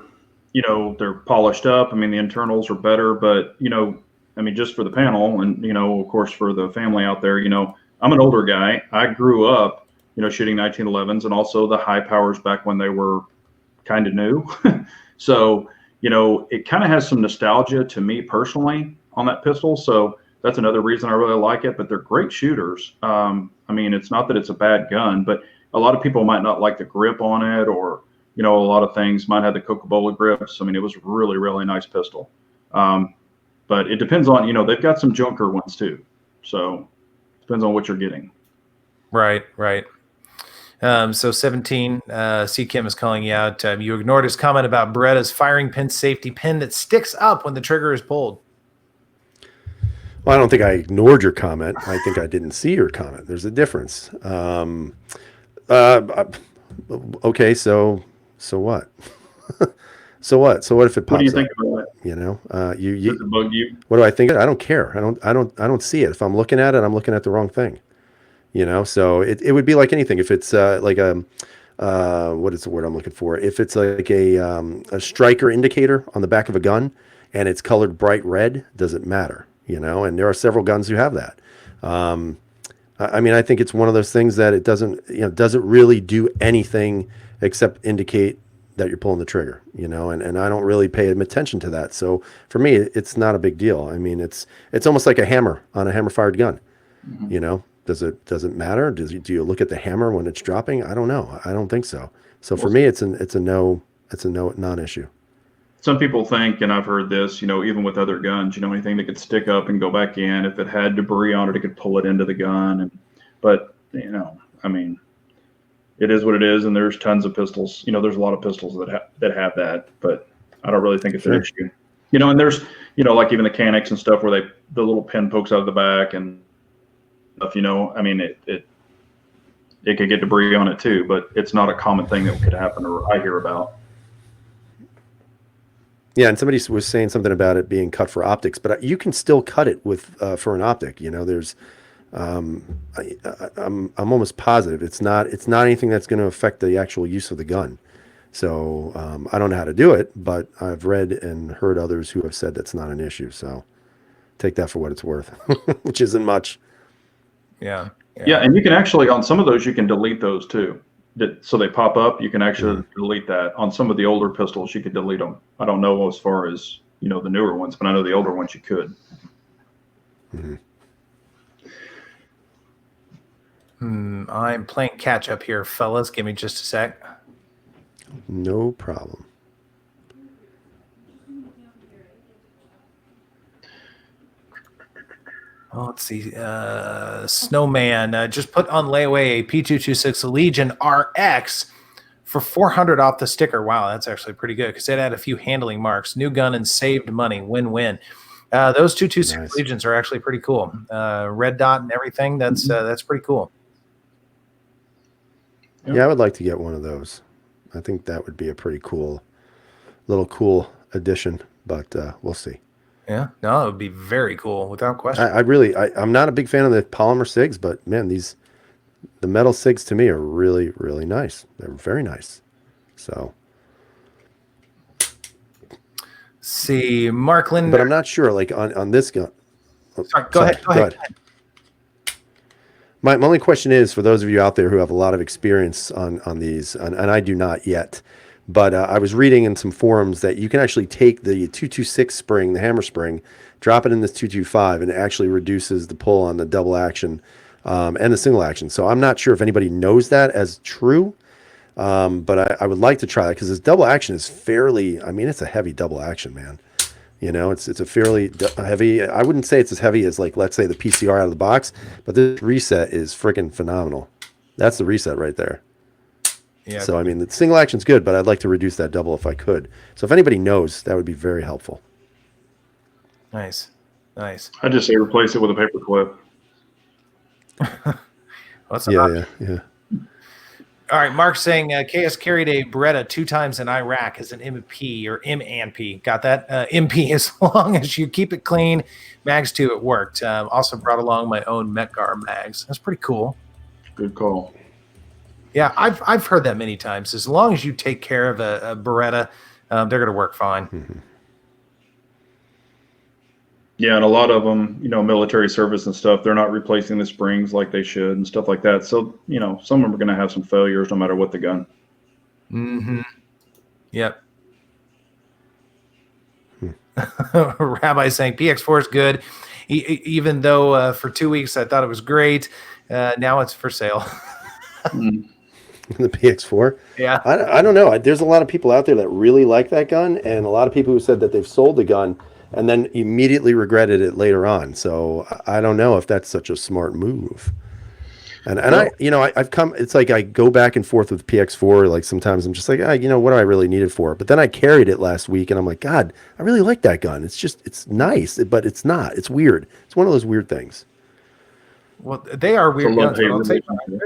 they're polished up. I mean, the internals are better, but, I mean, just for the panel and, of course, for the family out there, I'm an older guy. I grew up, shooting 1911s and also the high powers back when they were kind of new. So, it kind of has some nostalgia to me personally on that pistol. So that's another reason I really like it, but they're great shooters. I mean, it's not that it's a bad gun, but a lot of people might not like the grip on it, or a lot of things might have the Coca-Cola grips. I mean, it was really, really nice pistol. But it depends on, they've got some junker ones too. So it depends on what you're getting. Right. So 17, C. Kim is calling you out. You ignored his comment about Beretta's firing pin safety pin that sticks up when the trigger is pulled. Well, I don't think I ignored your comment. I think I didn't see your comment. There's a difference. Okay, so what? So what? So what if it pops up? What do you think about it? Does it bug you? What do I think? I don't care. I don't see it. If I'm looking at it, I'm looking at the wrong thing. So it would be like anything. If it's like a what is the word I'm looking for? If it's like a striker indicator on the back of a gun and it's colored bright red, does it matter? And there are several guns who have that. I mean, I think it's one of those things that it doesn't really do anything except indicate that you're pulling the trigger, and I don't really pay attention to that. So for me, it's not a big deal. I mean, it's almost like a hammer on a hammer fired gun. Mm-hmm. Does it matter? Do you look at the hammer when it's dropping? I don't know. I don't think so. So for me, it's a non-issue. Some people think, and I've heard this, even with other guns, anything that could stick up and go back in, if it had debris on it, it could pull it into the gun. But I mean, it is what it is, and there's tons of pistols. There's a lot of pistols that have that, but I don't really think it's an issue. And there's, like even the Canics and stuff where the little pin pokes out of the back and stuff. I mean, it could get debris on it too, but it's not a common thing that could happen or I hear about. Yeah, and somebody was saying something about it being cut for optics, but you can still cut it with for an optic. There's, I'm almost positive it's not anything that's going to affect the actual use of the gun. So I don't know how to do it, but I've read and heard others who have said that's not an issue. So take that for what it's worth, which isn't much. Yeah, and you can actually on some of those you can delete those too. So they pop up. You can actually delete that. On some of the older pistols, you could delete them. I don't know as far as the newer ones, but I know the older ones you could. Mm-hmm. I'm playing catch up here, fellas. Give me just a sec. No problem. Oh, let's see. Snowman just put on layaway a P226 Legion RX for $400 off the sticker. Wow, that's actually pretty good because it had a few handling marks. New gun and saved money. Win-win. Those 226 Legions are actually pretty cool. Red dot and everything. That's pretty cool. Yeah, I would like to get one of those. I think that would be a pretty cool addition, but we'll see. Yeah, no, it would be very cool without question. I'm not a big fan of the polymer SIGs, but man, the metal SIGs to me are really, really nice. They're very nice. So, see, Mark Linder. But I'm not sure, like on this gun. Sorry, go ahead. My only question is for those of you out there who have a lot of experience on these, and I do not yet. But I was reading in some forums that you can actually take the 226 spring, the hammer spring, drop it in this 225, and it actually reduces the pull on the double action and the single action. So I'm not sure if anybody knows that as true, but I would like to try that because this double action is fairly. I mean, it's a heavy double action, man. You know, it's a fairly heavy. I wouldn't say it's as heavy as like let's say the PCR out of the box, but this reset is freaking phenomenal. That's the reset right there. Yeah. So I mean, the single action's good, but I'd like to reduce that double if I could. So if anybody knows, that would be very helpful. Nice. I just say replace it with a paper clip. What's Yeah. All right, Mark's saying KS carried a Beretta 2 times in Iraq as an MP or M&P. Got that? MP, as long as you keep it clean. Mags 2, it worked. Also brought along my own Metgar mags. That's pretty cool. Good call. Yeah, I've heard that many times. As long as you take care of a Beretta, they're going to work fine. Mm-hmm. Yeah, and a lot of them, military service and stuff, they're not replacing the springs like they should and stuff like that. So, some of them are going to have some failures no matter what the gun. Mm-hmm. Yep. Rabbi saying PX4 is good, even though for 2 weeks I thought it was great. Now it's for sale. The PX4? Yeah. I don't know. There's a lot of people out there that really like that gun, and a lot of people who said that they've sold the gun and then immediately regretted it later on. So I don't know if that's such a smart move. And well, I've come, it's like I go back and forth with PX4. Like sometimes I'm just like, what do I really need it for? But then I carried it last week and I'm like, God, I really like that gun. It's nice, but it's not. It's weird. It's one of those weird things. Well, they are weird guns, but I'll tell you,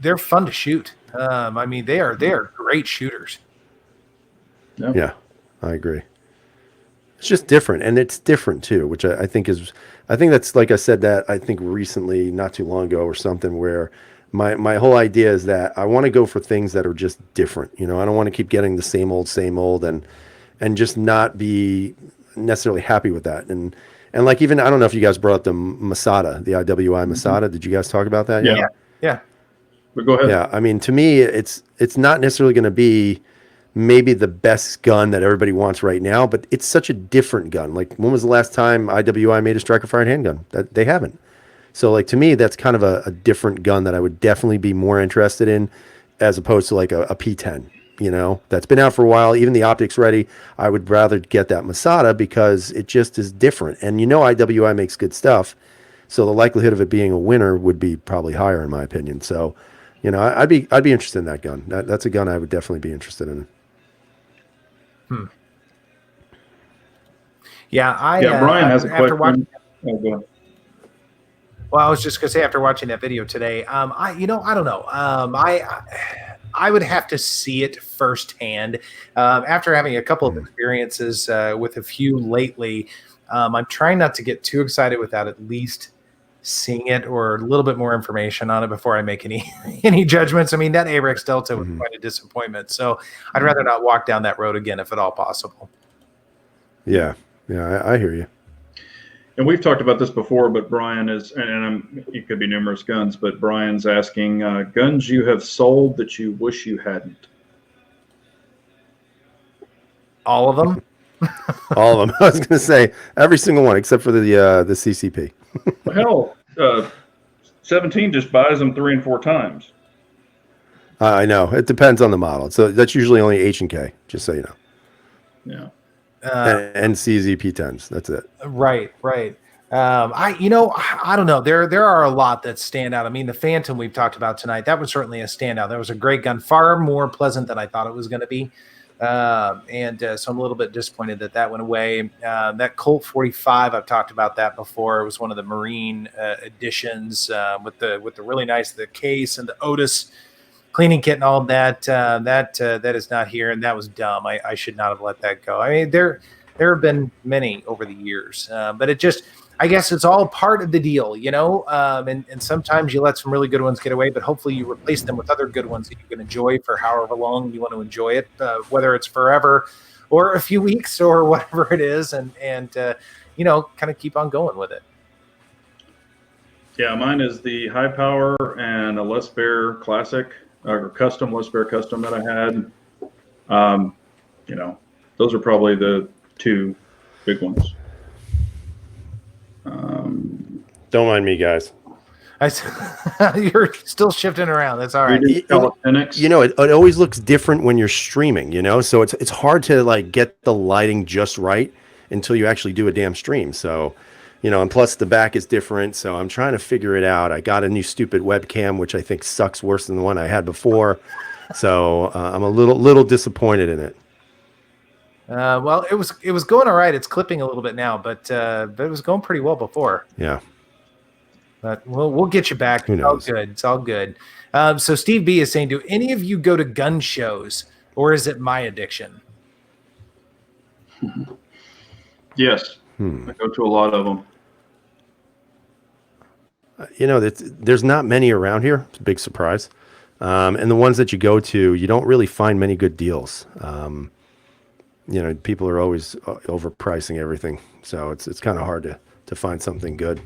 they're fun to shoot. I mean, they are great shooters. Yeah, I agree. It's just different, and it's different too, which I think that's, like I said, that I think recently, not too long ago or something, where my whole idea is that I want to go for things that are just different. I don't want to keep getting the same old, and just not be necessarily happy with that. And like, even, I don't know if you guys brought up the Masada, the IWI Masada. Did you guys talk about that? Yeah. But go ahead. Yeah, I mean, to me, it's not necessarily going to be maybe the best gun that everybody wants right now, but it's such a different gun. Like, when was the last time IWI made a striker fired handgun? That they haven't. So, like, to me, that's kind of a different gun that I would definitely be more interested in, as opposed to like a P10. That's been out for a while. Even the optics ready. I would rather get that Masada because it just is different. And IWI makes good stuff, so the likelihood of it being a winner would be probably higher, in my opinion. So, I'd be interested in that gun. That's a gun I would definitely be interested in. Yeah, Brian has a question. Well, I was just gonna say, after watching that video today, I don't know. I would have to see it firsthand. After having a couple of experiences with a few lately, I'm trying not to get too excited without at least seeing it or a little bit more information on it before I make any judgments. I mean, that Arex Delta was quite a disappointment, so I'd rather not walk down that road again if at all possible. Yeah, I hear you. And we've talked about this before, but Brian is, and it could be numerous guns, but Brian's asking, guns you have sold that you wish you hadn't. All of them? All of them. I was going to say every single one except for the CCP. Well, hell, 17 just buys them 3 and 4 times. I know. It depends on the model. So that's usually only H&K, just so you know. Yeah. And CZP10s. That's it. Right. I don't know. There are a lot that stand out. I mean, the Phantom we've talked about tonight, that was certainly a standout. That was a great gun, far more pleasant than I thought it was going to be. So I'm a little bit disappointed that went away. That Colt 45, I've talked about that before. It was one of the Marine editions with the really nice, the case and the Otis cleaning kit and all of that. That is not here, and that was dumb. I should not have let that go. I mean, there have been many over the years, but it just, I guess it's all part of the deal, and sometimes you let some really good ones get away, but hopefully you replace them with other good ones that you can enjoy for however long you want to enjoy it, whether it's forever or a few weeks or whatever it is, and kind of keep on going with it. Yeah, mine is the High Power and a Les Bear Classic or custom, Les Bear Custom that I had. Those are probably the 2 big ones. Don't mind me, guys. You're still shifting around. That's all We right. do calisthenics. You know, it always looks different when you're streaming, you know, so it's hard to like get the lighting just right until you actually do a damn stream. So, you know, and plus the back is different. So I'm trying to figure it out. I got a new stupid webcam, which I think sucks worse than the one I had before. So I'm a little disappointed in it. Well, it was going all right. It's clipping a little bit now, but it was going pretty well before. Yeah. But we'll get you back. Who knows? It's all good. It's all good. So Steve B is saying, do any of you go to gun shows, or is it my addiction? Yes, I go to a lot of them. You know, there's not many around here. It's a big surprise. And the ones that you go to, you don't really find many good deals. You know, people are always overpricing everything. So it's kind of hard to find something good.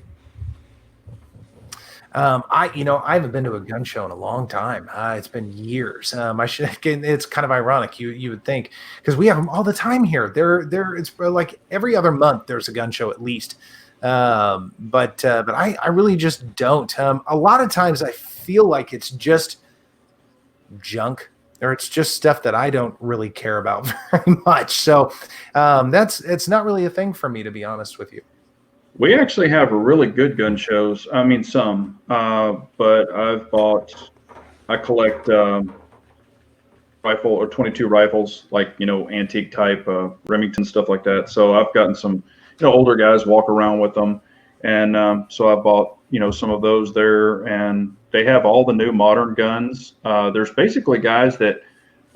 I haven't been to a gun show in a long time. It's been years. It's kind of ironic. You would think, because we have them all the time here. It's like every other month there's a gun show at least. But I really just don't. A lot of times I feel like it's just junk, or it's just stuff that I don't really care about very much. So it's not really a thing for me, to be honest with you. We actually have really good gun shows. I mean, some, but I collect rifle or 22 rifles, like, you know, antique type, Remington, stuff like that. So I've gotten some, you know, older guys walk around with them. And so I bought, you know, some of those there, and they have all the new modern guns. There's basically guys that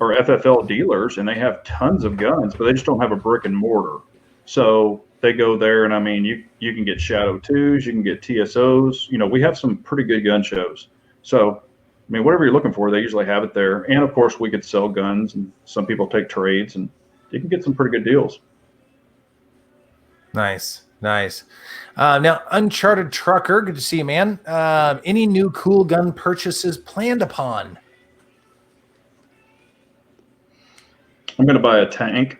are FFL dealers, and they have tons of guns, but they just don't have a brick and mortar. So they go there, and I mean, you can get Shadow 2s, you can get TSOs. You know, we have some pretty good gun shows. So, I mean, whatever you're looking for, they usually have it there. And of course, we could sell guns, and some people take trades, and you can get some pretty good deals. Nice. Now, Uncharted Trucker, good to see you, man. Any new cool gun purchases planned upon? I'm going to buy a tank.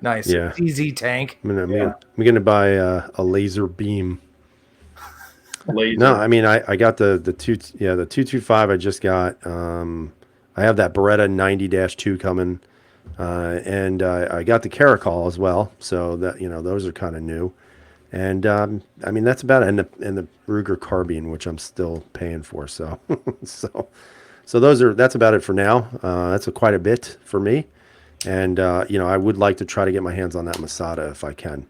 Nice. Yeah. Easy tank. I'm gonna buy a laser beam. Laser. No, I mean I got the 225 I just got. I have that Beretta 90-2 coming, and I got the Caracol as well. So that, you know, those are kind of new, and I mean that's about it. And the Ruger carbine, which I'm still paying for. So so that's about it for now. That's quite a bit for me. And, you know, I would like to try to get my hands on that Masada if I can.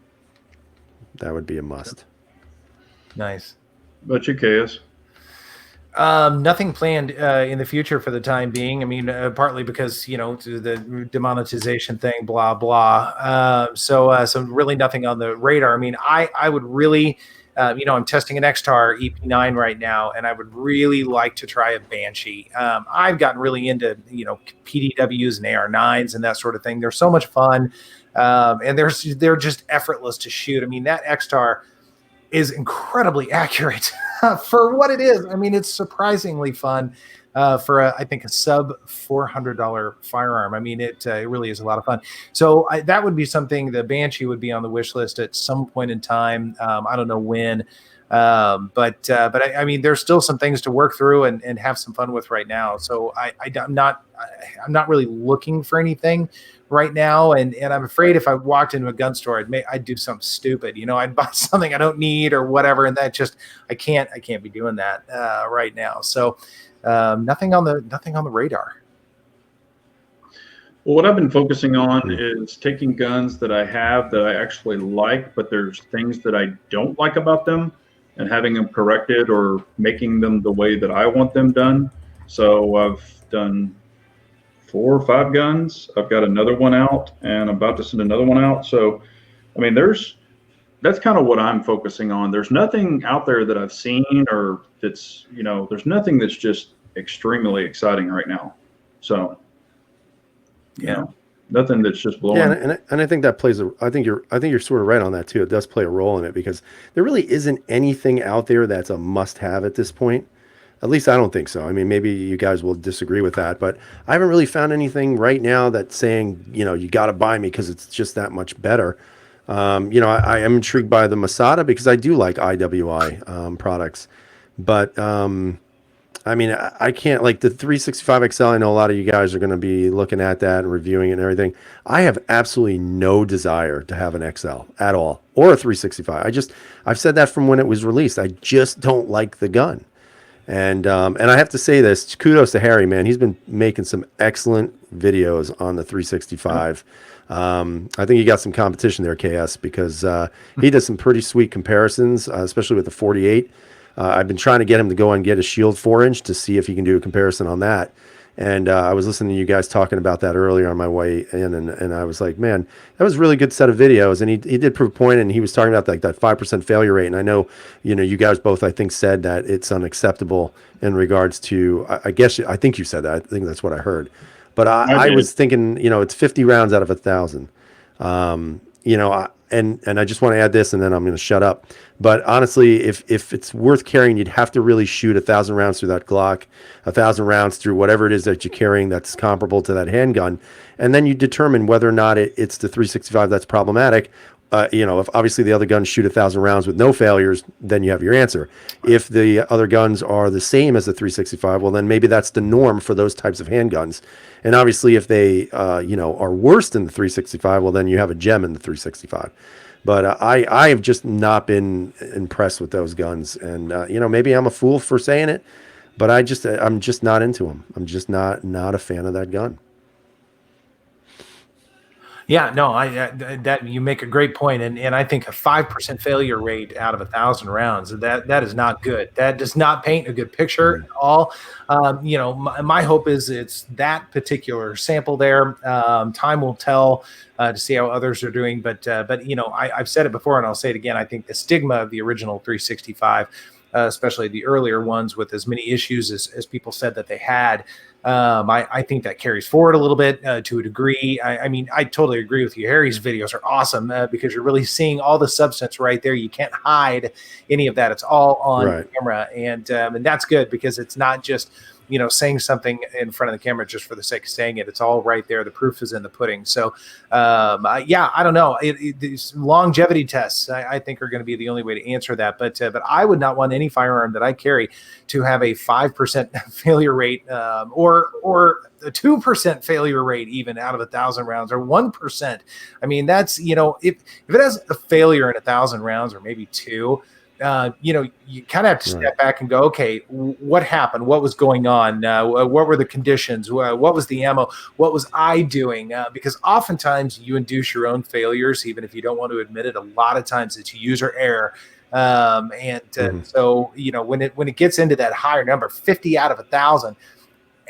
That would be a must. Nice. But you, Chaos? Nothing planned in the future for the time being. I mean, partly because, you know, the demonetization thing, blah, blah. So really nothing on the radar. I mean, I would really... I'm testing an XTAR EP9 right now, and I would really like to try a Banshee. I've gotten really into, you know, PDWs and AR9s and that sort of thing. They're so much fun, and they're just effortless to shoot. I mean, that XTAR is incredibly accurate for what it is. I mean, it's surprisingly fun for I think a sub $400 firearm. I mean, it really is a lot of fun. So that would be something. The Banshee would be on the wish list at some point in time. I don't know when, but I mean, there's still some things to work through and have some fun with right now. So I'm not really looking for anything right now, and I'm afraid if I walked into a gun store, I'd do something stupid. You know, I'd buy something I don't need or whatever, and that just I can't be doing that right now. So. Nothing on the radar. Well, what I've been focusing on is taking guns that I have that I actually like, but there's things that I don't like about them, and having them corrected or making them the way that I want them done. So I've done 4 or 5 guns. I've got another one out, and I'm about to send another one out. So, I mean, that's kind of what I'm focusing on. There's nothing out there that I've seen or that's, you know, there's nothing that's just extremely exciting right now. So, you know, nothing that's just blowing. Yeah, and I think that plays I think you're sort of right on that too. It does play a role in it because there really isn't anything out there that's a must-have at this point. At least I don't think so. I mean, maybe you guys will disagree with that, but I haven't really found anything right now that's saying, you know, you got to buy me because it's just that much better. I am intrigued by the Masada because I do like IWI products, but I mean, I can't like the 365 XL. I know a lot of you guys are going to be looking at that and reviewing it and everything. I have absolutely no desire to have an XL at all or a 365. I've said that from when it was released. I just don't like the gun. And I have to say this, kudos to Harry, man. He's been making some excellent videos on the 365. I think he got some competition there, KS, because he does some pretty sweet comparisons, especially with the 48. I've been trying to get him to go and get a Shield 4-inch to see if he can do a comparison on that. And I was listening to you guys talking about that earlier on my way in, and I was like, man, that was a really good set of videos. And he did prove a point, and he was talking about like that 5% failure rate. And I know, you guys both, I think, said that it's unacceptable in regards to, I think you said that. I think that's what I heard. But I was thinking, it's 50 rounds out of 1,000. And I just want to add this, and then I'm going to shut up. But honestly, if it's worth carrying, you'd have to really shoot 1,000 rounds through that Glock, 1,000 rounds through whatever it is that you're carrying that's comparable to that handgun, and then you determine whether or not it's the 365 that's problematic. If obviously the other guns shoot 1,000 rounds with no failures, then you have your answer. If the other guns are the same as the 365, well, then maybe that's the norm for those types of handguns. And obviously, if they, are worse than the 365, well, then you have a gem in the 365. But I have just not been impressed with those guns. And, maybe I'm a fool for saying it, but I'm just not into them. I'm just not a fan of that gun. Yeah, no, that you make a great point, and I think a 5% failure rate out of 1,000 rounds that is not good. That does not paint a good picture at all. My hope is it's that particular sample there. Time will tell to see how others are doing, but I've said it before and I'll say it again. I think the stigma of the original 365, especially the earlier ones with as many issues as people said that they had. I think that carries forward a little bit to a degree. I mean, I totally agree with you. Harry's videos are awesome because you're really seeing all the substance right there. You can't hide any of that. It's all on camera. And that's good because it's not just, saying something in front of the camera just for the sake of saying it. It's all right there. The proof is in the pudding. So, I don't know. These longevity tests, I think, are going to be the only way to answer that. But I would not want any firearm that I carry to have a 5% failure rate or a 2% failure rate even out of 1,000 rounds or 1%. I mean, that's, if it has a failure in 1,000 rounds or maybe two, you kind of have to step back and go, okay, what happened? What was going on? What were the conditions? What was the ammo? What was I doing? Because oftentimes you induce your own failures, even if you don't want to admit it. A lot of times it's user error. So, when it gets into that higher number, 50 out of 1,000,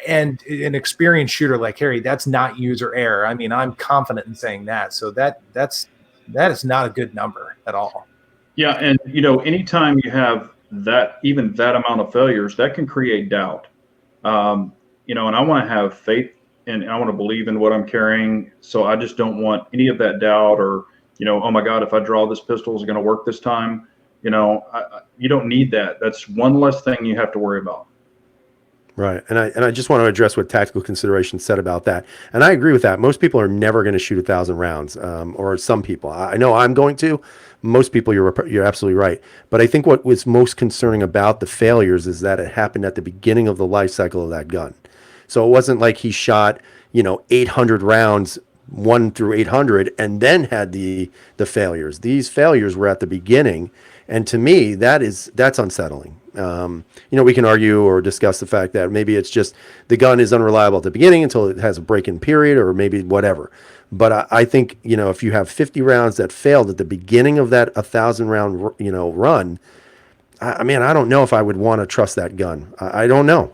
and an experienced shooter like Harry, that's not user error. I mean, I'm confident in saying that. So that is not a good number at all. Yeah, and anytime you have even that amount of failures, that can create doubt. And I want to have faith and I want to believe in what I'm carrying. So I just don't want any of that doubt or, oh my God, if I draw this pistol, is it going to work this time? You don't need that. That's one less thing you have to worry about. Right. And I just want to address what Tactical Consideration said about that. And I agree with that. Most people are never going to shoot 1,000 rounds, or some people. I know I'm going to. Most people, you're absolutely right. But I think what was most concerning about the failures is that it happened at the beginning of the life cycle of that gun. So it wasn't like he shot, 800 rounds, 1 through 800, and then had the failures. These failures were at the beginning. And to me, that's unsettling. We can argue or discuss the fact that maybe it's just the gun is unreliable at the beginning until it has a break-in period or maybe whatever. But I think, if you have 50 rounds that failed at the beginning of that 1,000 round, run, I don't know if I would want to trust that gun. I don't know.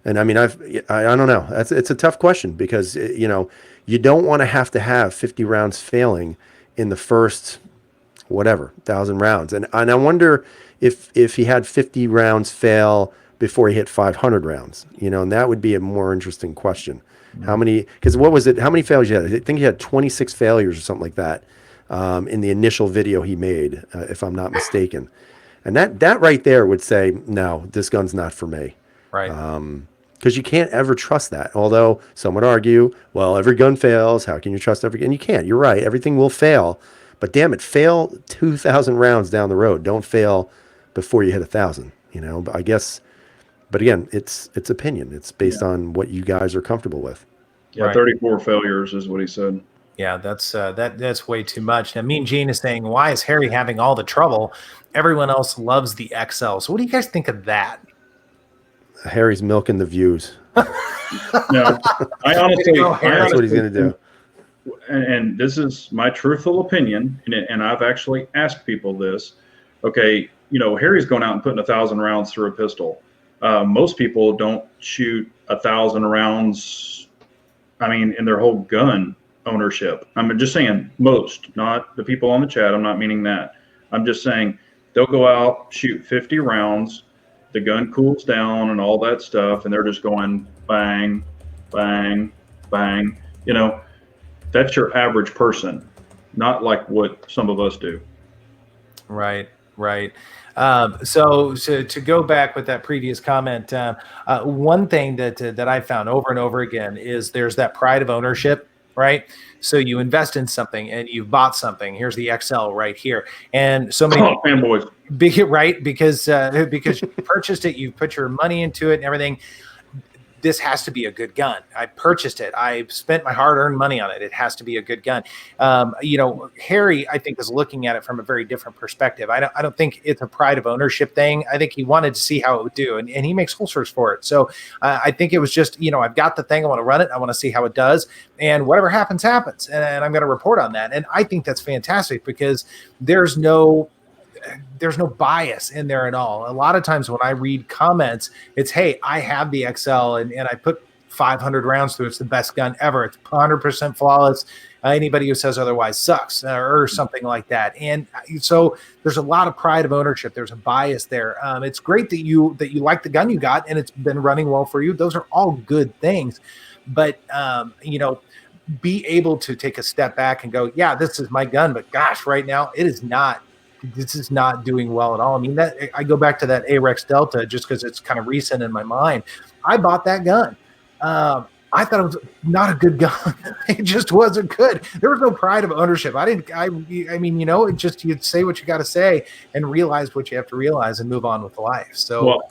And I mean, I don't know. It's a tough question because, you don't want to have 50 rounds failing in the first, 1,000 rounds. And I wonder if he had 50 rounds fail before he hit 500 rounds, and that would be a more interesting question. Mm-hmm. How many, because what was it? How many failures you had? I think he had 26 failures or something like that in the initial video he made, if I'm not mistaken. And that right there would say, no, this gun's not for me. Right. because you can't ever trust that. Although some would argue, well, every gun fails. How can you trust every gun? You can't. You're right. Everything will fail. But damn it, fail 2,000 rounds down the road. Don't fail before you hit 1,000. But I guess. But again, it's opinion. It's based on what you guys are comfortable with. Yeah, right. 34 failures is what he said. Yeah, that's way too much. Now, Mean Gene is saying, why is Harry having all the trouble? Everyone else loves the XL. So what do you guys think of that? Harry's milking the views. No, I honestly, that's what he's going to do. And this is my truthful opinion, and I've actually asked people this. Okay, Harry's going out and putting 1,000 rounds through a pistol. Most people don't shoot 1,000 rounds, in their whole gun ownership. I'm just saying most, not the people on the chat. I'm not meaning that. I'm just saying they'll go out, shoot 50 rounds, the gun cools down and all that stuff, and they're just going bang, bang, bang. That's your average person, not like what some of us do. Right. So to go back with that previous comment, one thing that I found over and over again is there's that pride of ownership, right? So you invest in something and you've bought something. Here's the XL right here, and so many fanboys, right? Because you purchased it, you put your money into it and everything. This has to be a good gun. I purchased it. I spent my hard-earned money on it. It has to be a good gun. Harry, I think, is looking at it from a very different perspective. I don't think it's a pride of ownership thing. I think he wanted to see how it would do, and he makes holsters for it. So I think it was just, I've got the thing. I want to run it. I want to see how it does, and whatever happens, happens. And I'm going to report on that. And I think that's fantastic because there's no bias in there at all. A lot of times when I read comments, it's, hey, I have the XL and I put 500 rounds through. It's the best gun ever. It's 100% flawless. Anybody who says otherwise sucks or something like that. And so there's a lot of pride of ownership. There's a bias there. It's great that you like the gun you got and it's been running well for you. Those are all good things. But, be able to take a step back and go, yeah, this is my gun, but gosh, right now this is not doing well at all. That I go back to that Arex Delta just because it's kind of recent in my mind. I bought that gun. I thought it was not a good gun. It just wasn't good. There was no pride of ownership. It just, you'd say what you got to say and realize what you have to realize and move on with life. So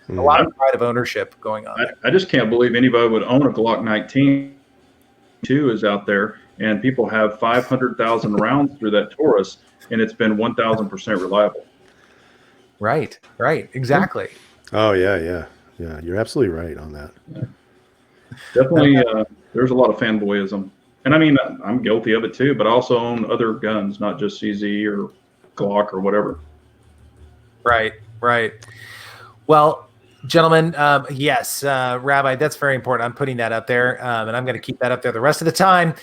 a lot of pride of ownership going on. I just can't believe anybody would own a Glock 19 is out there and people have 500,000 rounds through that Taurus. And it's been 1,000% reliable. Right. Exactly. Oh, yeah. You're absolutely right on that. Yeah. Definitely, there's a lot of fanboyism. And I'm guilty of it too, but I also own other guns, not just CZ or Glock or whatever. Right. Well, gentlemen, yes, Rabbi, that's very important. I'm putting that up there, and I'm going to keep that up there the rest of the time.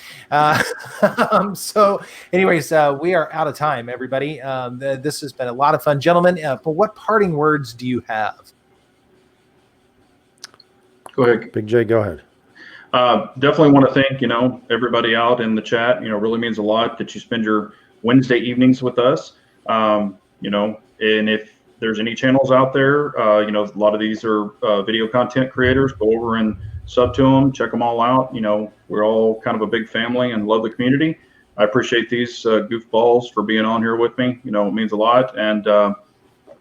So anyways, we are out of time, everybody. This has been a lot of fun. Gentlemen, but what parting words do you have? Go ahead. Big J, go ahead. Definitely want to thank, everybody out in the chat. Really means a lot that you spend your Wednesday evenings with us. And if there's any channels out there, a lot of these are video content creators. Go over and sub to them, check them all out. We're all kind of a big family and love the community. I appreciate these goofballs for being on here with me. It means a lot. And,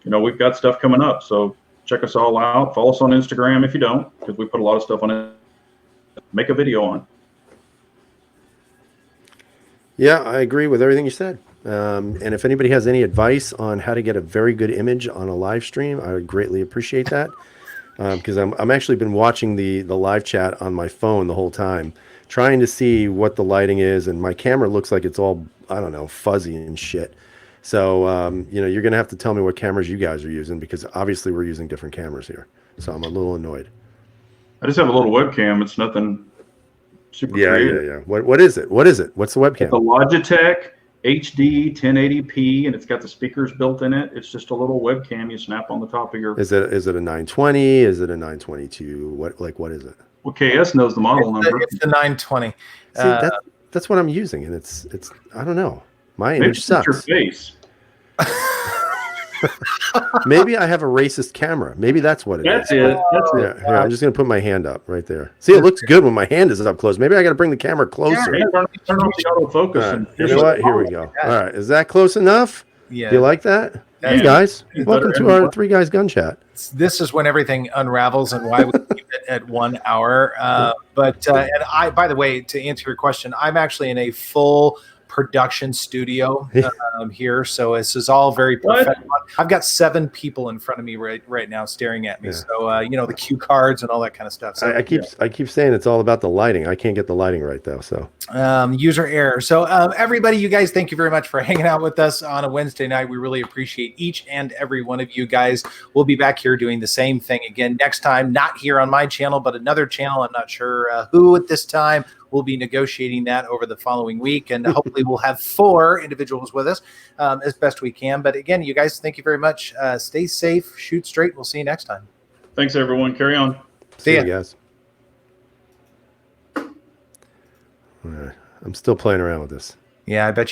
we've got stuff coming up. So check us all out. Follow us on Instagram if you don't, because we put a lot of stuff on it. Make a video on. Yeah, I agree with everything you said. And if anybody has any advice on how to get a very good image on a live stream, I would greatly appreciate that. Because I'm actually been watching the live chat on my phone the whole time, trying to see what the lighting is, and my camera looks like it's all, I don't know, fuzzy and shit. So you're gonna have to tell me what cameras you guys are using, because obviously we're using different cameras here. So I'm a little annoyed. I just have a little webcam. It's nothing super creative. Yeah. What is it? What's the webcam? It's a Logitech HD 1080p, and it's got the speakers built in it. It's just a little webcam you snap on the top of your. Is it a 920? Is it a 922? What is it? Well, KS knows the model number. It's the 920. See, that's what I'm using, and it's I don't know. My image sucks. Your face. Maybe I have a racist camera. Maybe that's what it is. That's it. That's Yeah, it. here, I'm just gonna put my hand up right there. See, it looks good when my hand is up close. Maybe I got to bring the camera closer. Yeah, turn off the autofocus. All And right, you know what? Here we go. All right, is that close enough? Yeah. Do you like that? Hey Yeah. guys, It's welcome better to and our Three Guys Gun Chat. This is when everything unravels and why we keep it at 1 hour. And I, by the way, to answer your question, I'm actually in a full production studio here, so this is all very professional. I've got 7 people in front of me right now staring at me. Yeah. So the cue cards and all that kind of stuff. So I keep saying it's all about the lighting. I can't get the lighting right though. So user error. So everybody, you guys, thank you very much for hanging out with us on a Wednesday night. We really appreciate each and every one of you guys. We'll be back here doing the same thing again next time, not here on my channel, but another channel. I'm not sure who at this time. We'll be negotiating that over the following week, and hopefully we'll have 4 individuals with us as best we can. But again, you guys, thank you very much. Stay safe, shoot straight. We'll see you next time. Thanks, everyone. Carry on. see ya. you guys. All right. I'm still playing around with this. Yeah, I bet you.